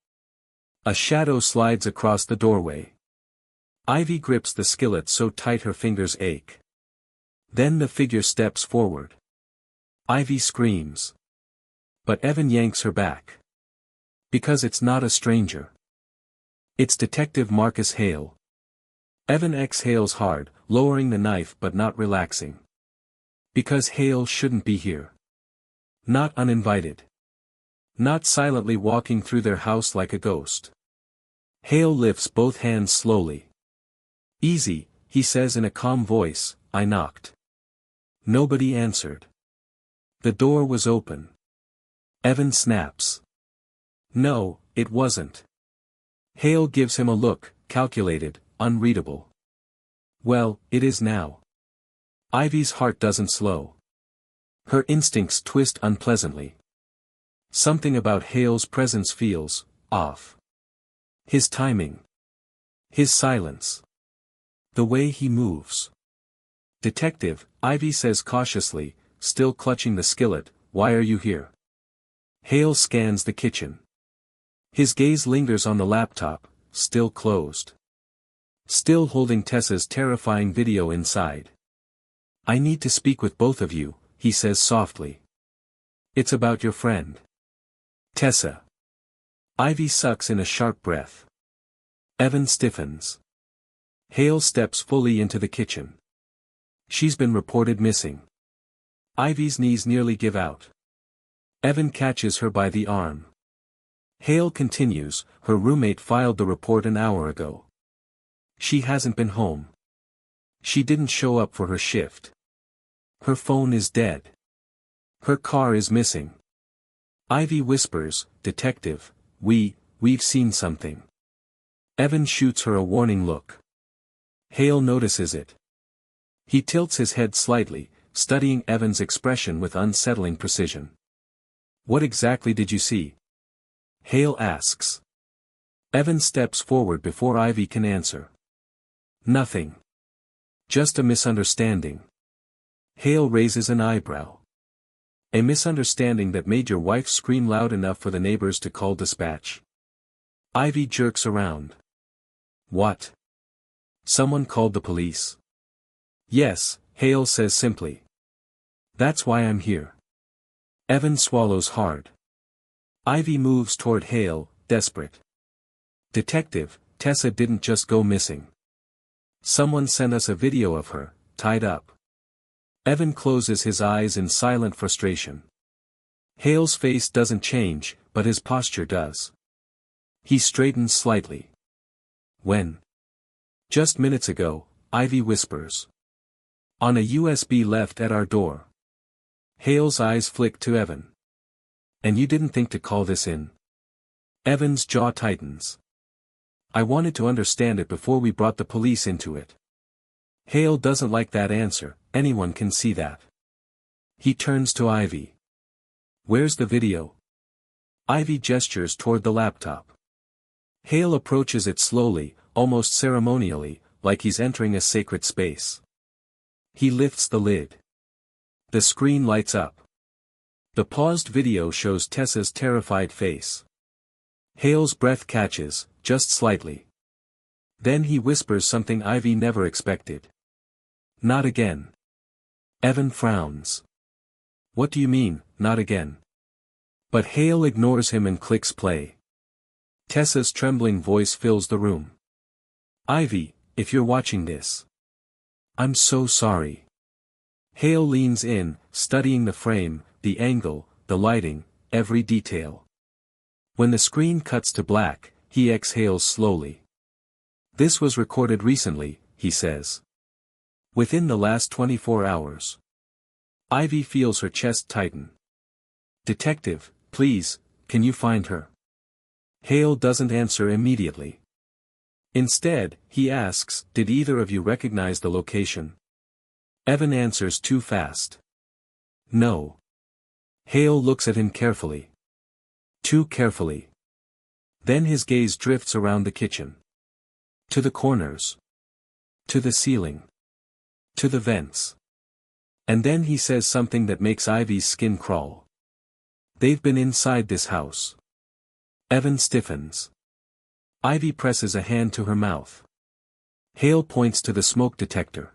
A shadow slides across the doorway. Ivy grips the skillet so tight her fingers ache. Then the figure steps forward. Ivy screams. But Evan yanks her back. Because it's not a stranger. It's Detective Marcus Hale. Evan exhales hard, lowering the knife but not relaxing. Because Hale shouldn't be here. Not uninvited. Not silently walking through their house like a ghost. Hale lifts both hands slowly. Easy, he says in a calm voice, I knocked. Nobody answered. The door was open. Evan snaps. No, it wasn't. Hale gives him a look, calculated, unreadable. Well, it is now. Ivy's heart doesn't slow. Her instincts twist unpleasantly. Something about Hale's presence feels off. His timing. His silence. The way he moves. "Detective," Ivy says cautiously, still clutching the skillet, "why are you here?" Hale scans the kitchen. His gaze lingers on the laptop, still closed. Still holding Tessa's terrifying video inside. "I need to speak with both of you," he says softly. "It's about your friend. Tessa." Ivy sucks in a sharp breath. Evan stiffens. Hale steps fully into the kitchen. "She's been reported missing." Ivy's knees nearly give out. Evan catches her by the arm. Hale continues, "Her roommate filed the report an hour ago. She hasn't been home. She didn't show up for her shift. Her phone is dead. Her car is missing." Ivy whispers, "Detective, we've seen something." Evan shoots her a warning look. Hale notices it. He tilts his head slightly, studying Evan's expression with unsettling precision. "What exactly did you see?" Hale asks. Evan steps forward before Ivy can answer. "Nothing. Just a misunderstanding." Hale raises an eyebrow. "A misunderstanding that made your wife scream loud enough for the neighbors to call dispatch?" Ivy jerks around. "What? Someone called the police?" "Yes," Hale says simply. "That's why I'm here." Evan swallows hard. Ivy moves toward Hale, desperate. "Detective, Tessa didn't just go missing. Someone sent us a video of her, tied up." Evan closes his eyes in silent frustration. Hale's face doesn't change, but his posture does. He straightens slightly. "When?" "Just minutes ago," Ivy whispers. "On a USB left at our door." Hale's eyes flick to Evan. "And you didn't think to call this in?" Evan's jaw tightens. "I wanted to understand it before we brought the police into it." Hale doesn't like that answer, anyone can see that. He turns to Ivy. "Where's the video?" Ivy gestures toward the laptop. Hale approaches it slowly, almost ceremonially, like he's entering a sacred space. He lifts the lid. The screen lights up. The paused video shows Tessa's terrified face. Hale's breath catches, just slightly. Then he whispers something Ivy never expected. "Not again." Evan frowns. "What do you mean, not again?" But Hale ignores him and clicks play. Tessa's trembling voice fills the room. "Ivy, if you're watching this. I'm so sorry." Hale leans in, studying the frame, the angle, the lighting, every detail. When the screen cuts to black, he exhales slowly. "This was recorded recently," he says. "Within the last 24 hours. Ivy feels her chest tighten. "Detective, please, can you find her?" Hale doesn't answer immediately. Instead, he asks, "Did either of you recognize the location?" Evan answers too fast. "No." Hale looks at him carefully. Too carefully. Then his gaze drifts around the kitchen. To the corners. To the ceiling. To the vents. And then he says something that makes Ivy's skin crawl. "They've been inside this house." Evan stiffens. Ivy presses a hand to her mouth. Hale points to the smoke detector.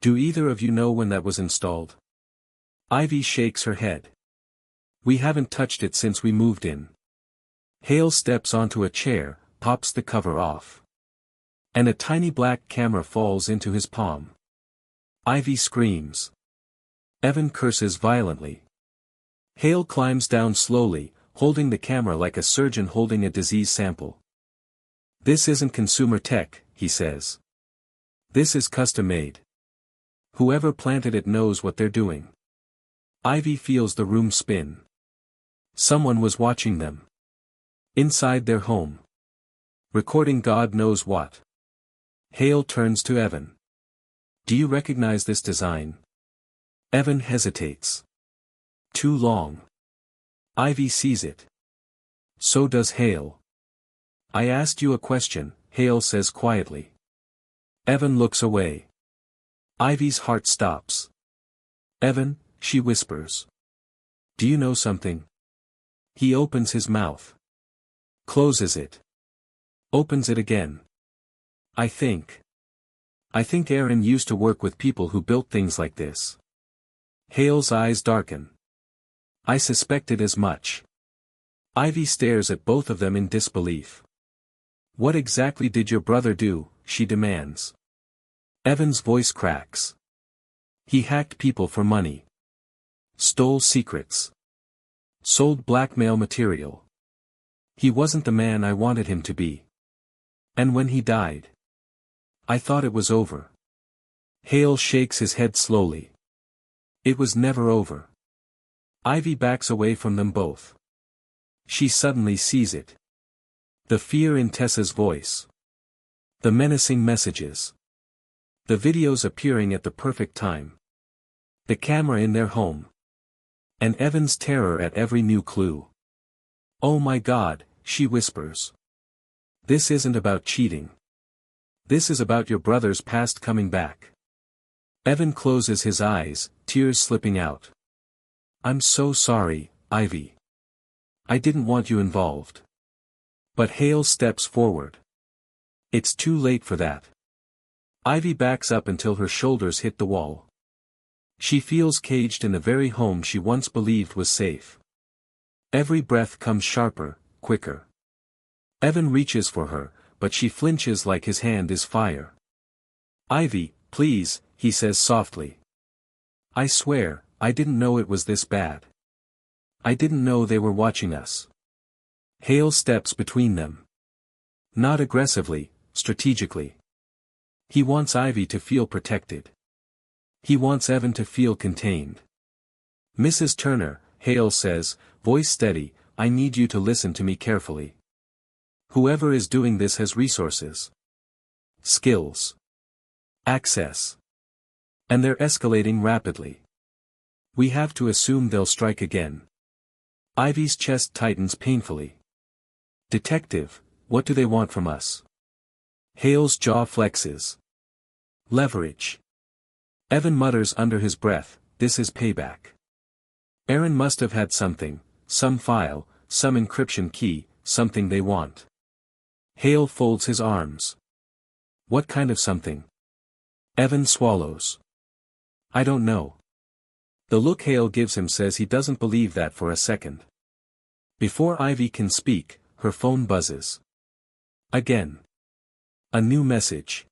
"Do either of you know when that was installed?" Ivy shakes her head. "We haven't touched it since we moved in." Hale steps onto a chair, pops the cover off. And a tiny black camera falls into his palm. Ivy screams. Evan curses violently. Hale climbs down slowly, holding the camera like a surgeon holding a disease sample. "This isn't consumer tech," he says. "This is custom-made. Whoever planted it knows what they're doing." Ivy feels the room spin. Someone was watching them. Inside their home. Recording God knows what. Hale turns to Evan. "Do you recognize this design?" Evan hesitates. too long. Ivy sees it. So does Hale. I asked you a question, Hale says quietly. Evan looks away. Ivy's heart stops. Evan, she whispers. Do you know something? He opens his mouth. Closes it. Opens it again. I think Aaron used to work with people who built things like this. Hale's eyes darken. I suspected as much. Ivy stares at both of them in disbelief. What exactly did your brother do, she demands. Evan's voice cracks. He hacked people for money. Stole secrets. Sold blackmail material. He wasn't the man I wanted him to be. And when he died, I thought it was over. Hale shakes his head slowly. It was never over. Ivy backs away from them both. She suddenly sees it. The fear in Tessa's voice. The menacing messages. The videos appearing at the perfect time. The camera in their home. And Evan's terror at every new clue. Oh my God, she whispers. This isn't about cheating. This is about your brother's past coming back. Evan closes his eyes, tears slipping out. I'm so sorry, Ivy. I didn't want you involved. But Hale steps forward. It's too late for that. Ivy backs up until her shoulders hit the wall. She feels caged in the very home she once believed was safe. Every breath comes sharper, quicker. Evan reaches for her, but she flinches like his hand is fire. Ivy, please, he says softly. I swear, I didn't know it was this bad. I didn't know they were watching us. Hale steps between them. Not aggressively, strategically. He wants Ivy to feel protected. He wants Evan to feel contained. Mrs. Turner, Hale says, voice steady, I need you to listen to me carefully. Whoever is doing this has resources. Skills. Access. And they're escalating rapidly. We have to assume they'll strike again. Ivy's chest tightens painfully. Detective, what do they want from us? Hale's jaw flexes. Leverage. Evan mutters under his breath, this is payback. Aaron must have had something, some file, some encryption key, something they want. Hale folds his arms. What kind of something? Evan swallows. I don't know. The look Hale gives him says he doesn't believe that for a second. Before Ivy can speak, her phone buzzes. Again. A new message.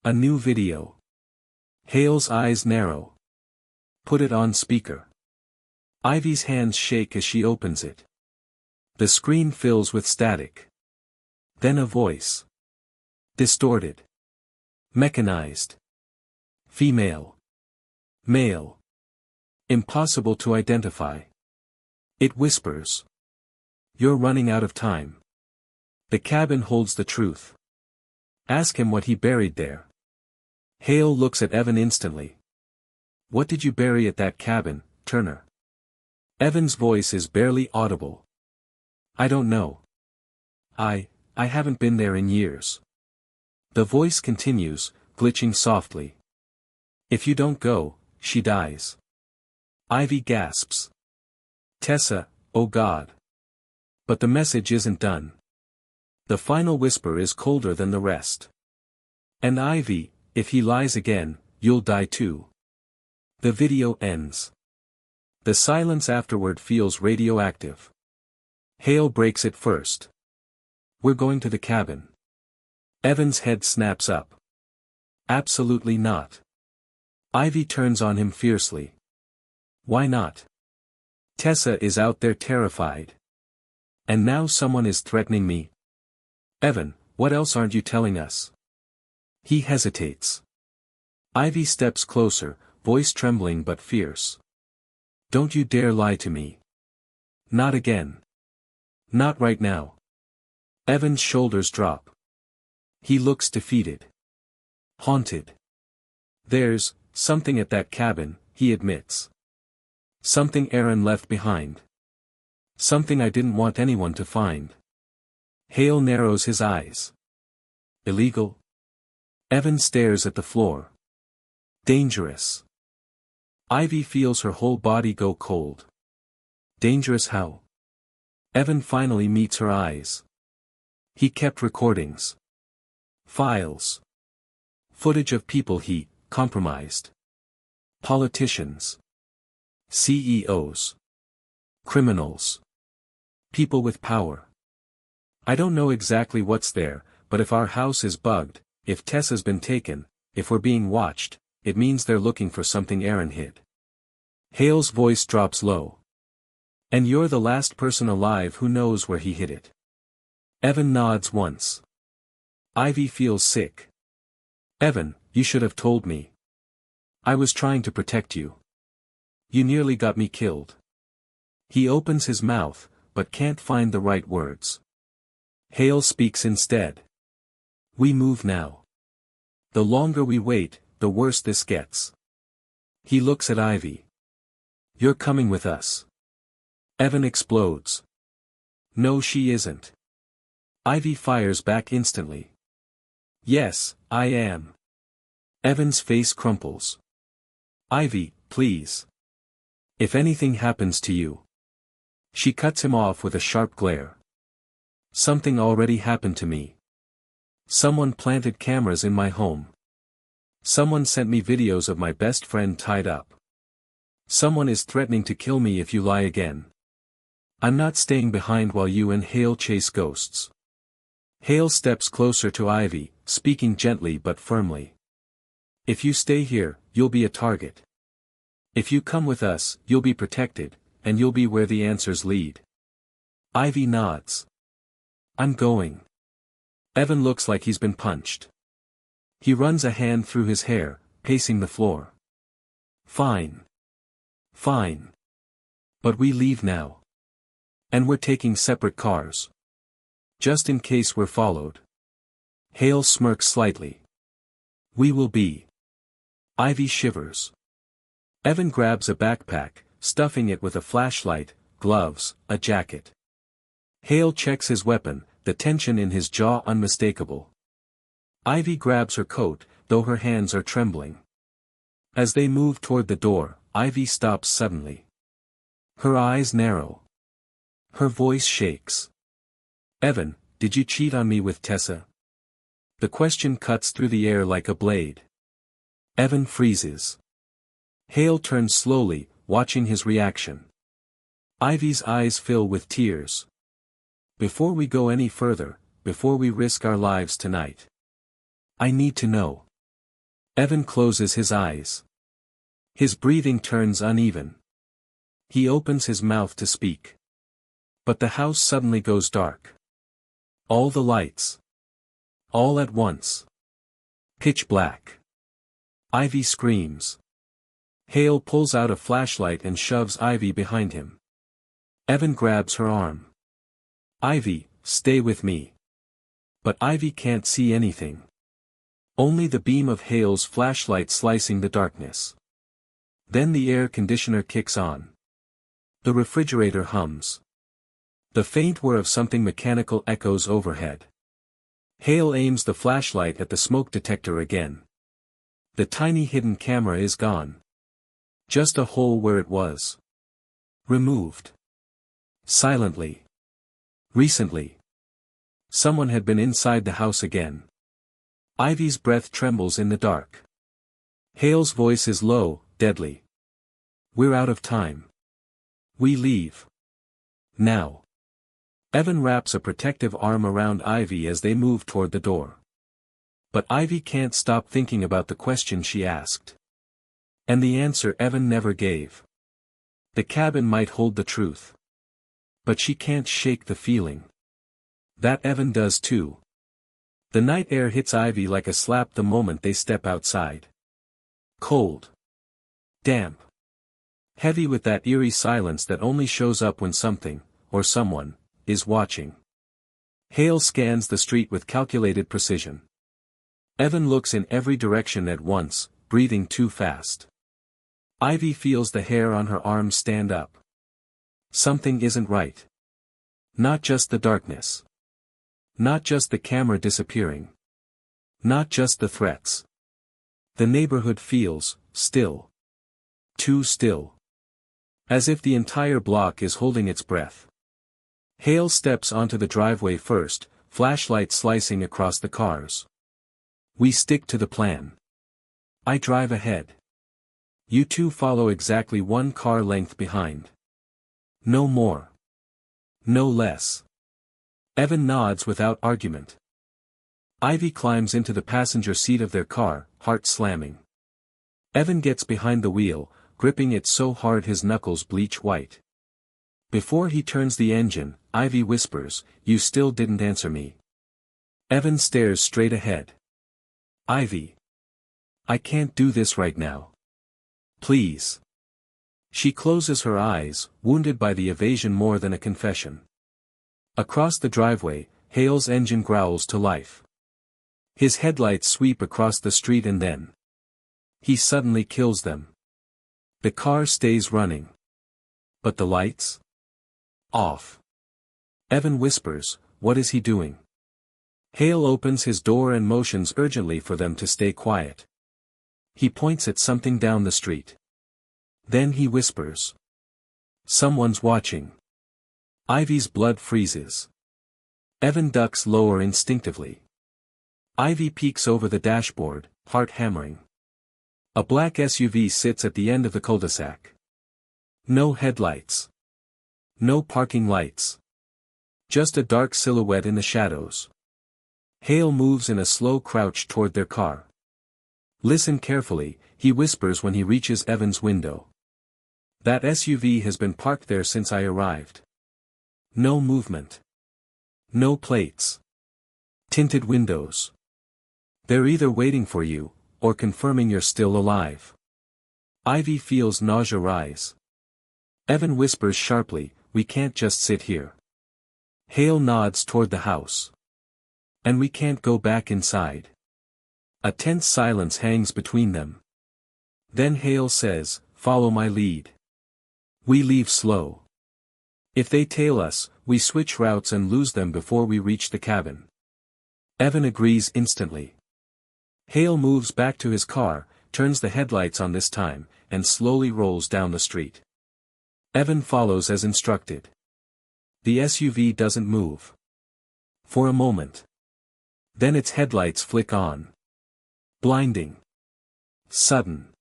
A new video. Hale's eyes narrow. Put it on speaker. Ivy's hands shake as she opens it. The screen fills with static. Then a voice. Distorted. Mechanized. Female. Male. Impossible to identify. It whispers. You're running out of time. The cabin holds the truth. Ask him what he buried there. Hale looks at Evan instantly. What did you bury at that cabin, Turner? Evan's voice is barely audible. I don't know. I haven't been there in years. The voice continues, glitching softly. If you don't go, she dies. Ivy gasps. Tessa, oh God. But the message isn't done. The final whisper is colder than the rest. And Ivy, if he lies again, you'll die too. The video ends. The silence afterward feels radioactive. Hale breaks it first. We're going to the cabin. Evan's head snaps up. Absolutely not. Ivy turns on him fiercely. Why not? Tessa is out there terrified. And now someone is threatening me. Evan, what else aren't you telling us? He hesitates. Ivy steps closer, voice trembling but fierce. Don't you dare lie to me. Not again. Not right now. Evan's shoulders drop. He looks defeated. Haunted. There's something at that cabin, he admits. Something Aaron left behind. Something I didn't want anyone to find. Hale narrows his eyes. Illegal? Evan stares at the floor. Dangerous. Ivy feels her whole body go cold. Dangerous how? Evan finally meets her eyes. He kept recordings. Files. Footage of people he compromised. Politicians. CEOs. Criminals. People with power. I don't know exactly what's there, but if our house is bugged, if Tessa's been taken, if we're being watched, it means they're looking for something Aaron hid. Hale's voice drops low. And you're the last person alive who knows where he hid it. Evan nods once. Ivy feels sick. Evan, you should have told me. I was trying to protect you. You nearly got me killed. He opens his mouth, but can't find the right words. Hale speaks instead. We move now. The longer we wait, the worse this gets. He looks at Ivy. You're coming with us. Evan explodes. No, she isn't. Ivy fires back instantly. Yes, I am. Evan's face crumples. Ivy, please. If anything happens to you. She cuts him off with a sharp glare. Something already happened to me. Someone planted cameras in my home. Someone sent me videos of my best friend tied up. Someone is threatening to kill me if you lie again. I'm not staying behind while you and Hale chase ghosts. Hale steps closer to Ivy, speaking gently but firmly. If you stay here, you'll be a target. If you come with us, you'll be protected, and you'll be where the answers lead. Ivy nods. I'm going. Evan looks like he's been punched. He runs a hand through his hair, pacing the floor. Fine. Fine. But we leave now. And we're taking separate cars. Just in case we're followed. Hale smirks slightly. We will be. Ivy shivers. Evan grabs a backpack, stuffing it with a flashlight, gloves, a jacket. Hale checks his weapon, the tension in his jaw unmistakable. Ivy grabs her coat, though her hands are trembling. As they move toward the door, Ivy stops suddenly. Her eyes narrow. Her voice shakes. Evan, did you cheat on me with Tessa? The question cuts through the air like a blade. Evan freezes. Hale turns slowly, watching his reaction. Ivy's eyes fill with tears. Before we go any further, before we risk our lives tonight. I need to know. Evan closes his eyes. His breathing turns uneven. He opens his mouth to speak. But the house suddenly goes dark. All the lights. All at once. Pitch black. Ivy screams. Hale pulls out a flashlight and shoves Ivy behind him. Evan grabs her arm. Ivy, stay with me. But Ivy can't see anything. Only the beam of Hale's flashlight slicing the darkness. Then the air conditioner kicks on. The refrigerator hums. The faint whir of something mechanical echoes overhead. Hale aims the flashlight at the smoke detector again. The tiny hidden camera is gone. Just a hole where it was. Removed. Silently. Recently. Someone had been inside the house again. Ivy's breath trembles in the dark. Hale's voice is low, deadly. We're out of time. We leave. Now. Evan wraps a protective arm around Ivy as they move toward the door. But Ivy can't stop thinking about the question she asked. And the answer Evan never gave. The cabin might hold the truth. But she can't shake the feeling. That Evan does too. The night air hits Ivy like a slap the moment they step outside. Cold. Damp. Heavy with that eerie silence that only shows up when something, or someone, is watching. Hale scans the street with calculated precision. Evan looks in every direction at once, breathing too fast. Ivy feels the hair on her arms stand up. Something isn't right. Not just the darkness. Not just the camera disappearing. Not just the threats. The neighborhood feels still. Too still. As if the entire block is holding its breath. Hale steps onto the driveway first, flashlight slicing across the cars. We stick to the plan. I drive ahead. You two follow exactly one car length behind. No more. No less. Evan nods without argument. Ivy climbs into the passenger seat of their car, heart slamming. Evan gets behind the wheel, gripping it so hard his knuckles bleach white. Before he turns the engine, Ivy whispers, "You still didn't answer me." Evan stares straight ahead. "Ivy. I can't do this right now. Please." She closes her eyes, wounded by the evasion more than a confession. Across the driveway, Hale's engine growls to life. His headlights sweep across the street and then he suddenly kills them. The car stays running. But the lights? Off. Evan whispers, "What is he doing?" Hale opens his door and motions urgently for them to stay quiet. He points at something down the street. Then he whispers. "Someone's watching." Ivy's blood freezes. Evan ducks lower instinctively. Ivy peeks over the dashboard, heart hammering. A black SUV sits at the end of the cul-de-sac. No headlights. No parking lights. Just a dark silhouette in the shadows. Hale moves in a slow crouch toward their car. "Listen carefully," he whispers when he reaches Evan's window. "That SUV has been parked there since I arrived. No movement. No plates. Tinted windows. They're either waiting for you, or confirming you're still alive." Ivy feels nausea rise. Evan whispers sharply, "We can't just sit here." Hale nods toward the house. "And we can't go back inside." A tense silence hangs between them. Then Hale says, "Follow my lead." We leave slow. If they tail us, we switch routes and lose them before we reach the cabin. Evan agrees instantly. Hale moves back to his car, turns the headlights on this time, and slowly rolls down the street. Evan follows as instructed. The SUV doesn't move. For a moment. Then its headlights flick on. Blinding. Sudden.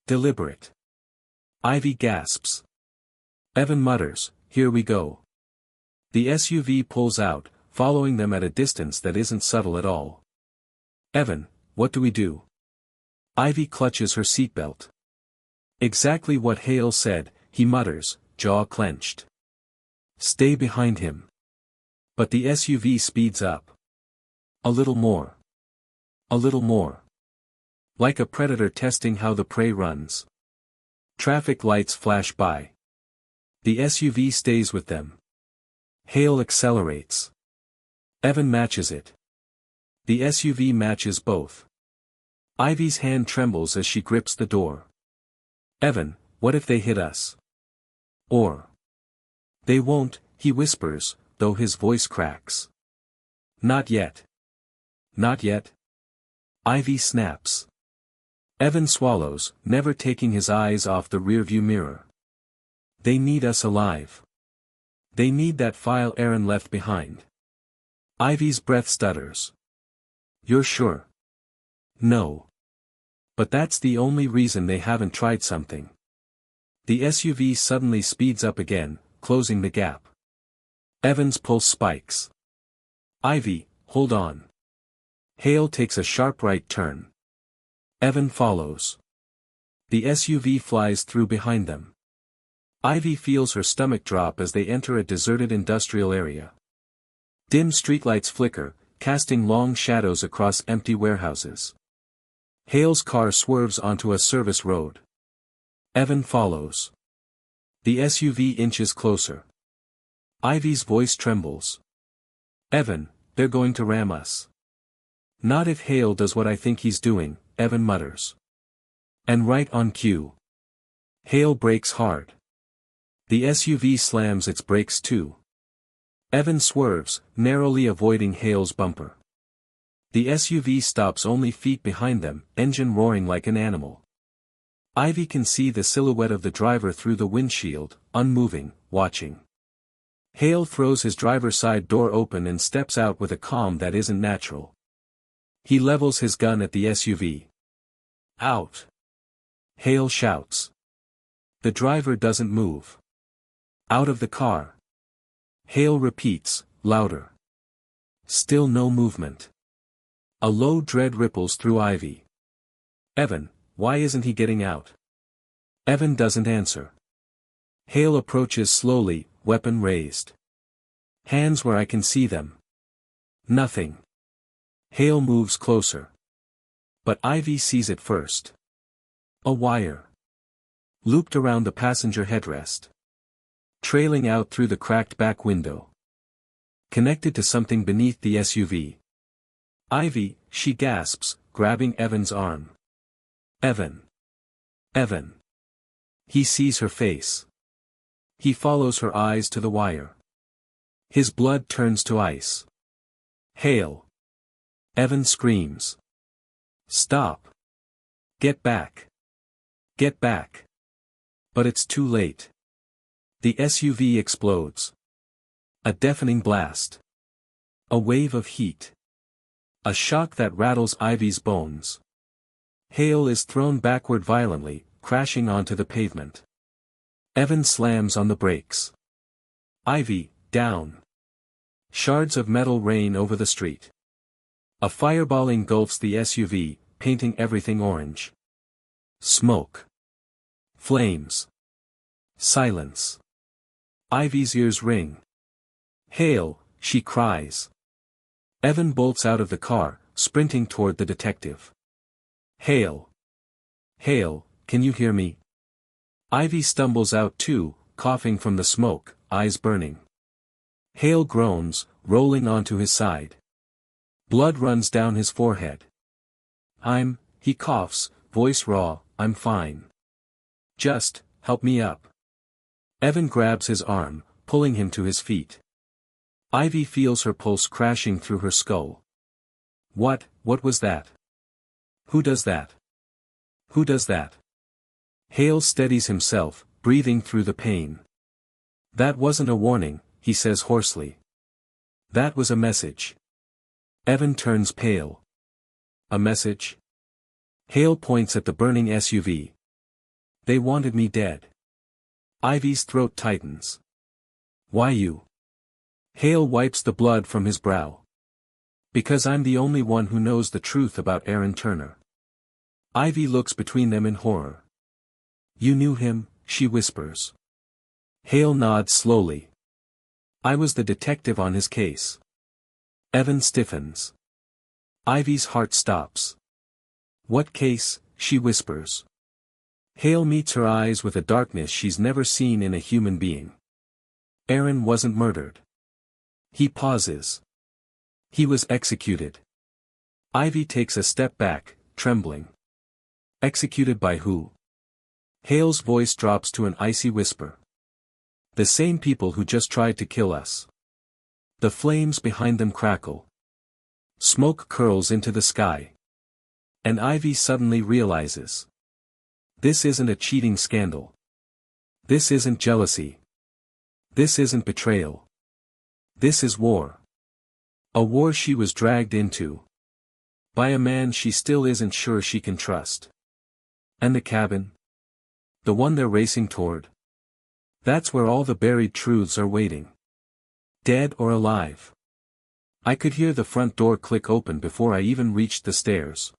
Deliberate. Ivy gasps. Evan mutters, "Here we go." The SUV pulls out, following them at a distance that isn't subtle at all. "Evan, what do we do?" Ivy clutches her seatbelt. "Exactly what Hale said," he mutters, jaw clenched. "Stay behind him." But the SUV speeds up. A little more. A little more. Like a predator testing how the prey runs. Traffic lights flash by. The SUV stays with them. Hale accelerates. Evan matches it. The SUV matches both. Ivy's hand trembles as she grips the door. "Evan, what if they hit us?" Or. "They won't," he whispers, though his voice cracks. "Not yet." "Not yet?" Ivy snaps. Evan swallows, never taking his eyes off the rearview mirror. "They need us alive. They need that file Aaron left behind." Ivy's breath stutters. "You're sure?" "No. But that's the only reason they haven't tried something." The SUV suddenly speeds up again, closing the gap. Evan's pulse spikes. "Ivy, hold on." Hale takes a sharp right turn. Evan follows. The SUV flies through behind them. Ivy feels her stomach drop as they enter a deserted industrial area. Dim streetlights flicker, casting long shadows across empty warehouses. Hale's car swerves onto a service road. Evan follows. The SUV inches closer. Ivy's voice trembles. "Evan, they're going to ram us." "Not if Hale does what I think he's doing," Evan mutters. And right on cue. Hale brakes hard. The SUV slams its brakes too. Evan swerves, narrowly avoiding Hale's bumper. The SUV stops only feet behind them, engine roaring like an animal. Ivy can see the silhouette of the driver through the windshield, unmoving, watching. Hale throws his driver's side door open and steps out with a calm that isn't natural. He levels his gun at the SUV. Out! Hale shouts. The driver doesn't move. Out of the car. Hale repeats, louder. Still no movement. A low dread ripples through Ivy. Evan, why isn't he getting out? Evan doesn't answer. Hale approaches slowly, weapon raised. Hands where I can see them. Nothing. Hale moves closer. But Ivy sees it first. A wire. Looped around the passenger headrest. Trailing out through the cracked back window. Connected to something beneath the SUV. Ivy, she gasps, grabbing Evan's arm. Evan. Evan. He sees her face. He follows her eyes to the wire. His blood turns to ice. Hale. Evan screams. Stop. Get back. Get back. But it's too late. The SUV explodes. A deafening blast. A wave of heat. A shock that rattles Ivy's bones. Hale is thrown backward violently, crashing onto the pavement. Evan slams on the brakes. Ivy, down. Shards of metal rain over the street. A fireball engulfs the SUV, painting everything orange. Smoke. Flames. Silence. Ivy's ears ring. Hale, she cries. Evan bolts out of the car, sprinting toward the detective. Hale. Hale, can you hear me? Ivy stumbles out too, coughing from the smoke, eyes burning. Hale groans, rolling onto his side. Blood runs down his forehead. He coughs, voice raw, I'm fine. Just, help me up. Evan grabs his arm, pulling him to his feet. Ivy feels her pulse crashing through her skull. What was that? Who does that? Who does that? Hale steadies himself, breathing through the pain. That wasn't a warning, he says hoarsely. That was a message. Evan turns pale. A message? Hale points at the burning SUV. They wanted me dead. Ivy's throat tightens. Why you? Hale wipes the blood from his brow. Because I'm the only one who knows the truth about Aaron Turner. Ivy looks between them in horror. You knew him, she whispers. Hale nods slowly. I was the detective on his case. Evan stiffens. Ivy's heart stops. What case, she whispers. Hale meets her eyes with a darkness she's never seen in a human being. Aaron wasn't murdered. He pauses. He was executed. Ivy takes a step back, trembling. Executed by who? Hale's voice drops to an icy whisper. The same people who just tried to kill us. The flames behind them crackle. Smoke curls into the sky. And Ivy suddenly realizes. This isn't a cheating scandal. This isn't jealousy. This isn't betrayal. This is war. A war she was dragged into. By a man she still isn't sure she can trust. And the cabin? The one they're racing toward? That's where all the buried truths are waiting. Dead or alive. I could hear the front door click open before I even reached the stairs.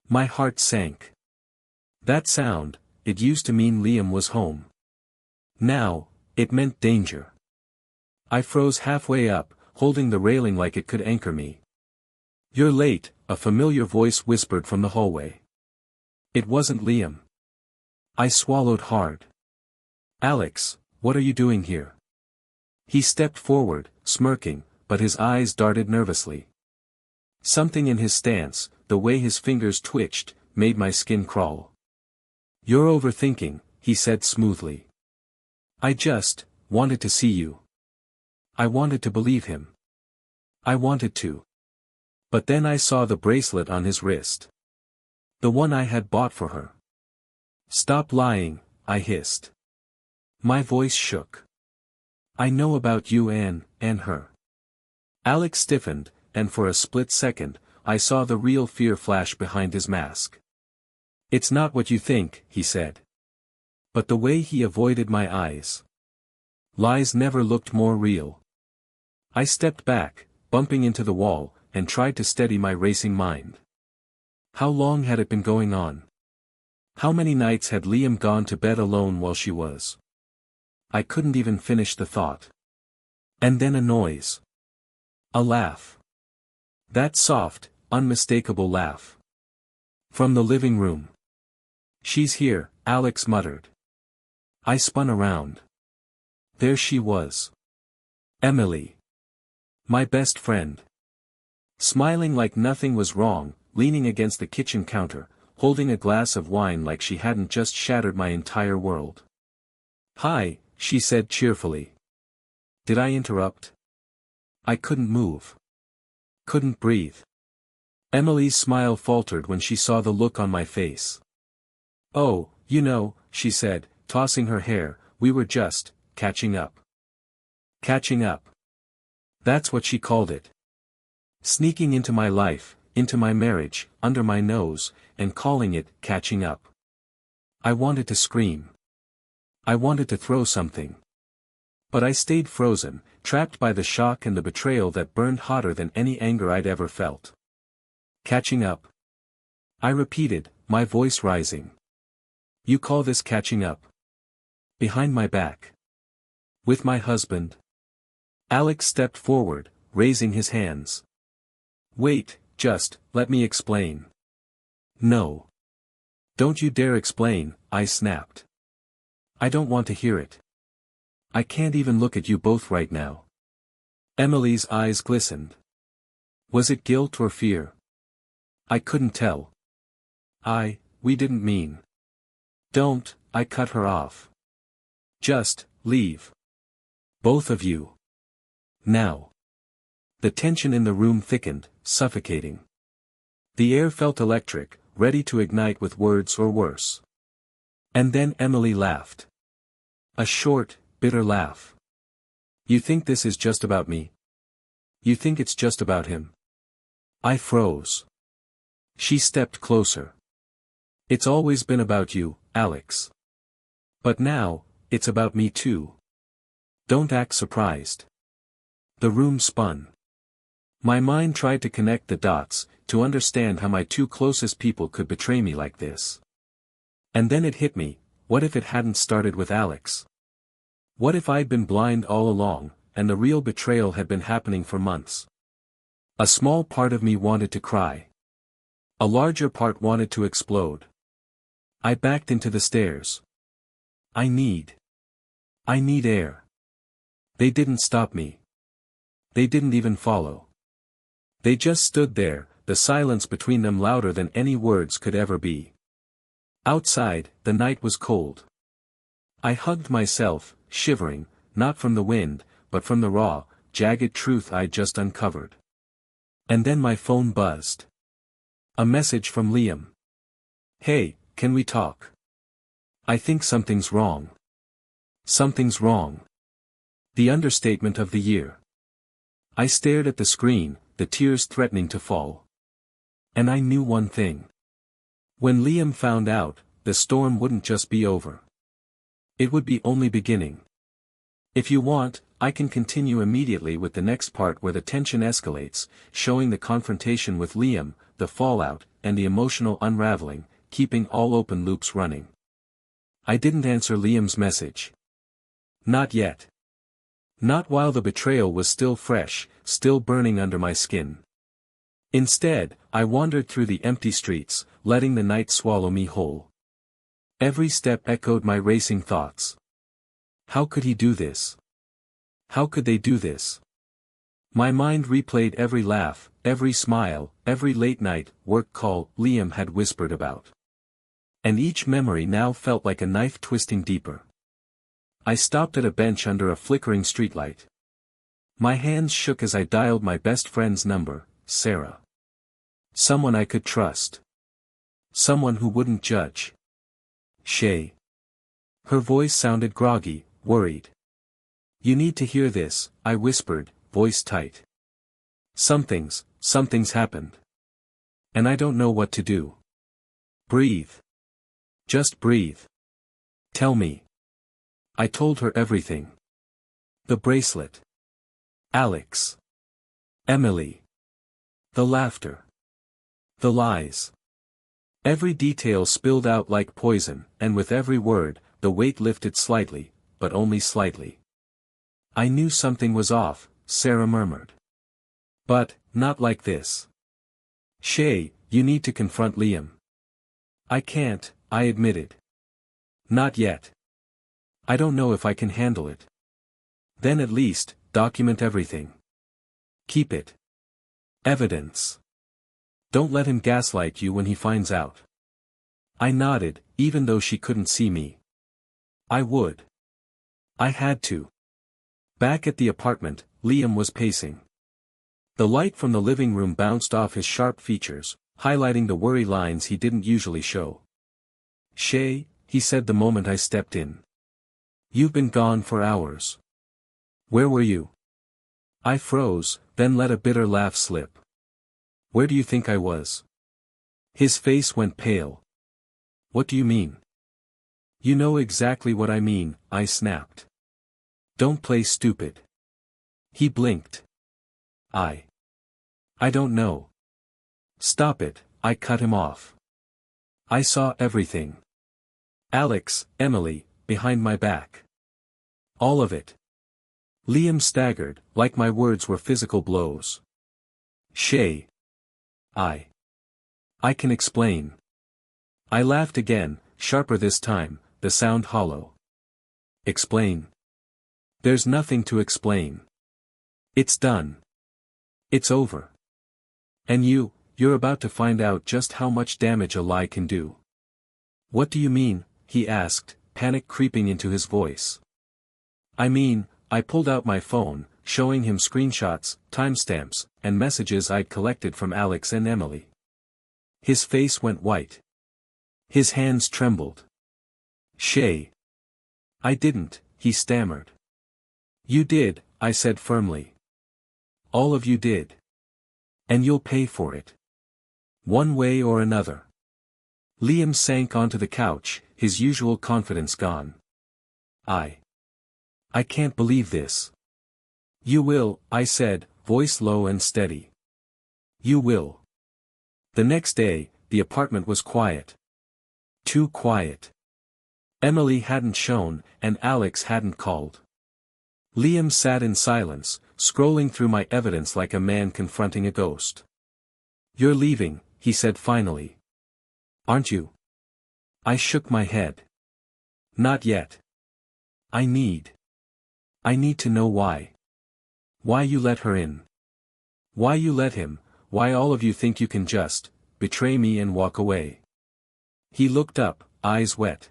My heart sank. That sound, it used to mean Liam was home. Now, it meant danger. I froze halfway up, holding the railing like it could anchor me. You're late, a familiar voice whispered from the hallway. It wasn't Liam. I swallowed hard. Alex, what are you doing here? He stepped forward, smirking, but his eyes darted nervously. Something in his stance, the way his fingers twitched, made my skin crawl. You're overthinking, he said smoothly. I just wanted to see you. I wanted to believe him. I wanted to. But then I saw the bracelet on his wrist. The one I had bought for her. Stop lying, I hissed. My voice shook. I know about you and her. Alex stiffened, and for a split second, I saw the real fear flash behind his mask. It's not what you think, he said. But the way he avoided my eyes. Lies never looked more real. I stepped back, bumping into the wall, and tried to steady my racing mind. How long had it been going on? How many nights had Liam gone to bed alone while she was? I couldn't even finish the thought. And then a noise. A laugh. That soft, unmistakable laugh. From the living room. She's here, Alex muttered. I spun around. There she was. Emily. My best friend. Smiling like nothing was wrong, leaning against the kitchen counter, holding a glass of wine like she hadn't just shattered my entire world. Hi, she said cheerfully. Did I interrupt? I couldn't move. Couldn't breathe. Emily's smile faltered when she saw the look on my face. Oh, you know, she said, tossing her hair, we were just catching up. Catching up. That's what she called it. Sneaking into my life, into my marriage, under my nose, and calling it catching up. I wanted to scream. I wanted to throw something. But I stayed frozen, trapped by the shock and the betrayal that burned hotter than any anger I'd ever felt. Catching up. I repeated, my voice rising. You call this catching up? Behind my back. With my husband? Alex stepped forward, raising his hands. Wait, just, let me explain. No. Don't you dare explain, I snapped. I don't want to hear it. I can't even look at you both right now. Emily's eyes glistened. Was it guilt or fear? I couldn't tell. We didn't mean. Don't, I cut her off. Just, leave. Both of you. Now. The tension in the room thickened, suffocating. The air felt electric, ready to ignite with words or worse. And then Emily laughed. A short, bitter laugh. You think this is just about me? You think it's just about him? I froze. She stepped closer. It's always been about you, Alex. But now, it's about me too. Don't act surprised. The room spun. My mind tried to connect the dots, to understand how my two closest people could betray me like this. And then it hit me, what if it hadn't started with Alex? What if I'd been blind all along, and the real betrayal had been happening for months? A small part of me wanted to cry. A larger part wanted to explode. I backed into the stairs. I need air. They didn't stop me. They didn't even follow. They just stood there, the silence between them louder than any words could ever be. Outside, the night was cold. I hugged myself, shivering, not from the wind, but from the raw, jagged truth I'd just uncovered. And then my phone buzzed. A message from Liam. Hey, can we talk? I think something's wrong. Something's wrong. The understatement of the year. I stared at the screen, the tears threatening to fall. And I knew one thing. When Liam found out, the storm wouldn't just be over. It would be only beginning. If you want, I can continue immediately with the next part where the tension escalates, showing the confrontation with Liam, the fallout, and the emotional unraveling, keeping all open loops running. I didn't answer Liam's message. Not yet. Not while the betrayal was still fresh, still burning under my skin. Instead, I wandered through the empty streets, letting the night swallow me whole. Every step echoed my racing thoughts. How could he do this? How could they do this? My mind replayed every laugh, every smile, every late-night work call Liam had whispered about. And each memory now felt like a knife twisting deeper. I stopped at a bench under a flickering streetlight. My hands shook as I dialed my best friend's number, Sarah. Someone I could trust. Someone who wouldn't judge. Shay. Her voice sounded groggy, worried. You need to hear this, I whispered, voice tight. Something's happened. And I don't know what to do. Breathe. Just breathe. Tell me. I told her everything. The bracelet. Alex. Emily. The laughter. The lies. Every detail spilled out like poison, and with every word, the weight lifted slightly, but only slightly. I knew something was off, Sarah murmured. But, not like this. Shay, you need to confront Liam. I can't, I admitted. Not yet. I don't know if I can handle it. Then at least, document everything. Keep it. Evidence. Don't let him gaslight you when he finds out. I nodded, even though she couldn't see me. I would. I had to. Back at the apartment, Liam was pacing. The light from the living room bounced off his sharp features, highlighting the worry lines he didn't usually show. Shay, he said the moment I stepped in. You've been gone for hours. Where were you? I froze, then let a bitter laugh slip. Where do you think I was? His face went pale. What do you mean? You know exactly what I mean, I snapped. Don't play stupid. He blinked. I don't know. Stop it, I cut him off. I saw everything. Alex, Emily, behind my back. All of it. Liam staggered, like my words were physical blows. Shay. I can explain. I laughed again, sharper this time, the sound hollow. Explain. There's nothing to explain. It's done. It's over. And you're about to find out just how much damage a lie can do. What do you mean? He asked, panic creeping into his voice. I mean, I pulled out my phone, showing him screenshots, timestamps, and messages I'd collected from Alex and Emily. His face went white. His hands trembled. Shay. I didn't, he stammered. You did, I said firmly. All of you did. And you'll pay for it. One way or another. Liam sank onto the couch, his usual confidence gone. I can't believe this. You will, I said, voice low and steady. You will. The next day, the apartment was quiet. Too quiet. Emily hadn't shown, and Alex hadn't called. Liam sat in silence, scrolling through my evidence like a man confronting a ghost. You're leaving, he said finally. Aren't you? I shook my head. Not yet. I need to know why. Why you let her in. Why you let him, why all of you think you can just betray me and walk away. He looked up, eyes wet.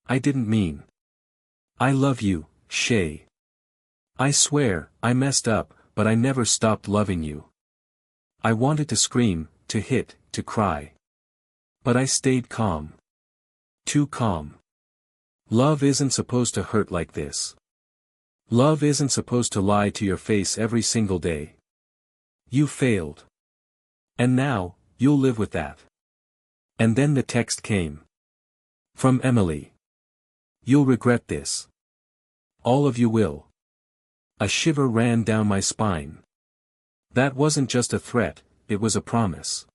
I didn't mean. I love you, Shay. I swear, I messed up, but I never stopped loving you. I wanted to scream, to hit, to cry. But I stayed calm. Too calm. Love isn't supposed to hurt like this. Love isn't supposed to lie to your face every single day. You failed. And now, you'll live with that. And then the text came. From Emily. You'll regret this. All of you will. A shiver ran down my spine. That wasn't just a threat, it was a promise.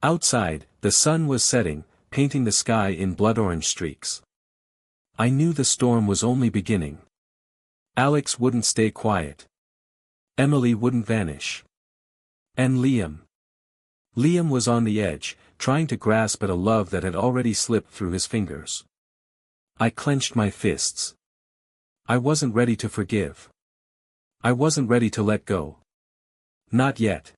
Outside, the sun was setting, painting the sky in blood-orange streaks. I knew the storm was only beginning. Alex wouldn't stay quiet. Emily wouldn't vanish. And Liam. Liam was on the edge, trying to grasp at a love that had already slipped through his fingers. I clenched my fists. I wasn't ready to forgive. I wasn't ready to let go. Not yet.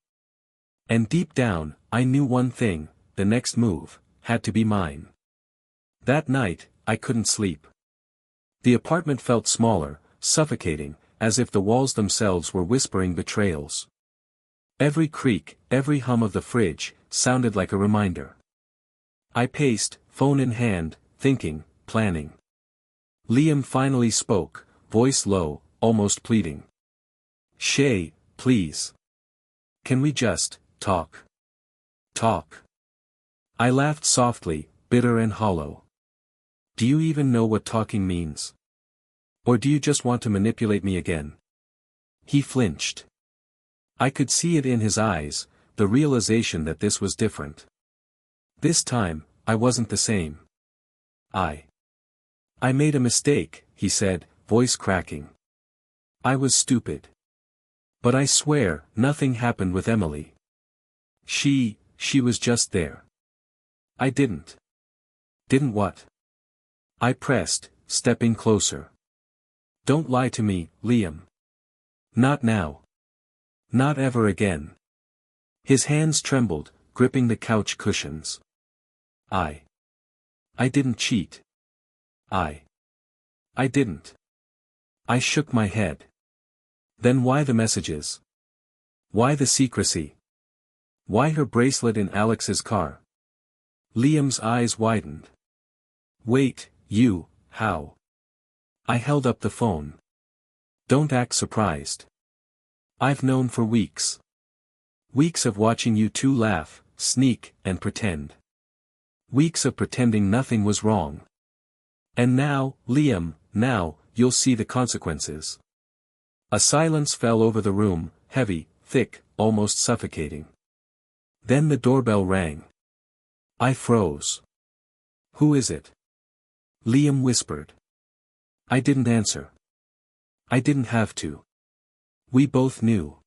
And deep down, I knew one thing, the next move had to be mine. That night, I couldn't sleep. The apartment felt smaller, suffocating, as if the walls themselves were whispering betrayals. Every creak, every hum of the fridge, sounded like a reminder. I paced, phone in hand, thinking, planning. Liam finally spoke, voice low, almost pleading. "Shay, please. Can we just talk? Talk." I laughed softly, bitter and hollow. "Do you even know what talking means? Or do you just want to manipulate me again?" He flinched. I could see it in his eyes, the realization that this was different. This time, I wasn't the same. I made a mistake," he said, voice cracking. "I was stupid. But I swear, nothing happened with Emily. She was just there." "I didn't." "Didn't what?" I pressed, stepping closer. "Don't lie to me, Liam. Not now. Not ever again." His hands trembled, gripping the couch cushions. I didn't cheat. I didn't." I shook my head. "Then why the messages? Why the secrecy? Why her bracelet in Alex's car?" Liam's eyes widened. "Wait, how?" I held up the phone. "Don't act surprised. I've known for weeks. Weeks of watching you two laugh, sneak, and pretend. Weeks of pretending nothing was wrong. And now, Liam, now, you'll see the consequences." A silence fell over the room, heavy, thick, almost suffocating. Then the doorbell rang. I froze. "Who is it?" Liam whispered. I didn't answer. I didn't have to. We both knew.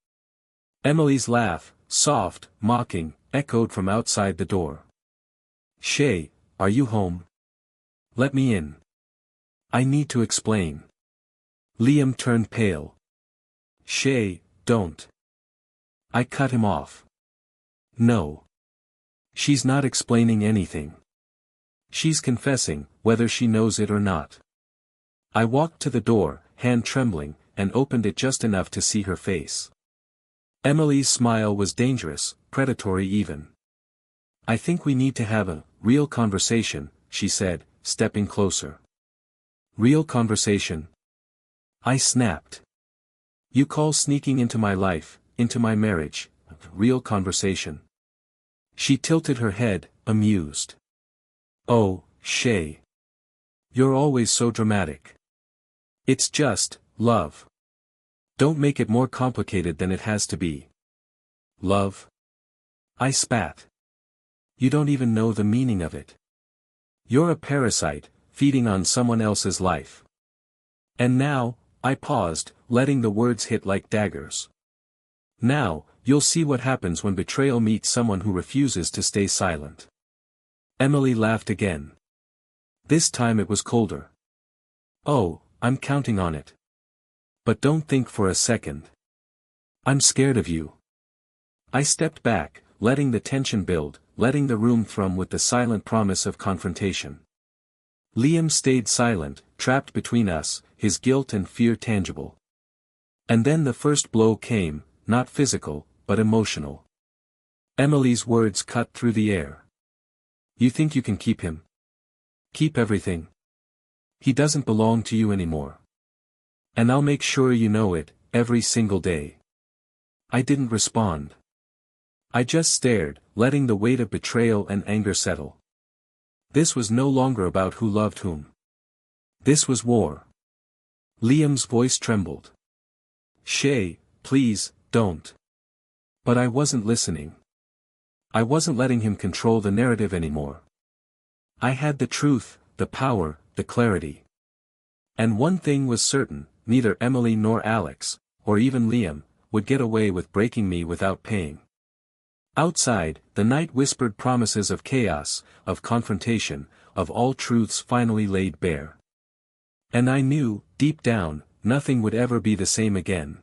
Emily's laugh, soft, mocking, echoed from outside the door. "Shay, are you home? Let me in. I need to explain." Liam turned pale. "Shay, don't." I cut him off. "No. She's not explaining anything. She's confessing, whether she knows it or not." I walked to the door, hand trembling, and opened it just enough to see her face. Emily's smile was dangerous, predatory even. "I think we need to have a real conversation," she said, stepping closer. "Real conversation?" I snapped. "You call sneaking into my life, into my marriage, real conversation?" She tilted her head, amused. "Oh, Shay. You're always so dramatic. It's just love. Don't make it more complicated than it has to be." "Love?" I spat. "You don't even know the meaning of it. You're a parasite, feeding on someone else's life." And now, I paused, letting the words hit like daggers. "Now, you'll see what happens when betrayal meets someone who refuses to stay silent." Emily laughed again. This time it was colder. "Oh, I'm counting on it. But don't think for a second. I'm scared of you." I stepped back, letting the tension build, letting the room thrum with the silent promise of confrontation. Liam stayed silent, trapped between us, his guilt and fear tangible. And then the first blow came, not physical, but emotional. Emily's words cut through the air. "You think you can keep him? Keep everything? He doesn't belong to you anymore. And I'll make sure you know it, every single day." I didn't respond. I just stared, letting the weight of betrayal and anger settle. This was no longer about who loved whom. This was war. Liam's voice trembled. "Shay, please, don't." But I wasn't listening. I wasn't letting him control the narrative anymore. I had the truth, the power, the clarity. And one thing was certain, neither Emily nor Alex, or even Liam, would get away with breaking me without paying. Outside, the night whispered promises of chaos, of confrontation, of all truths finally laid bare. And I knew, deep down, nothing would ever be the same again.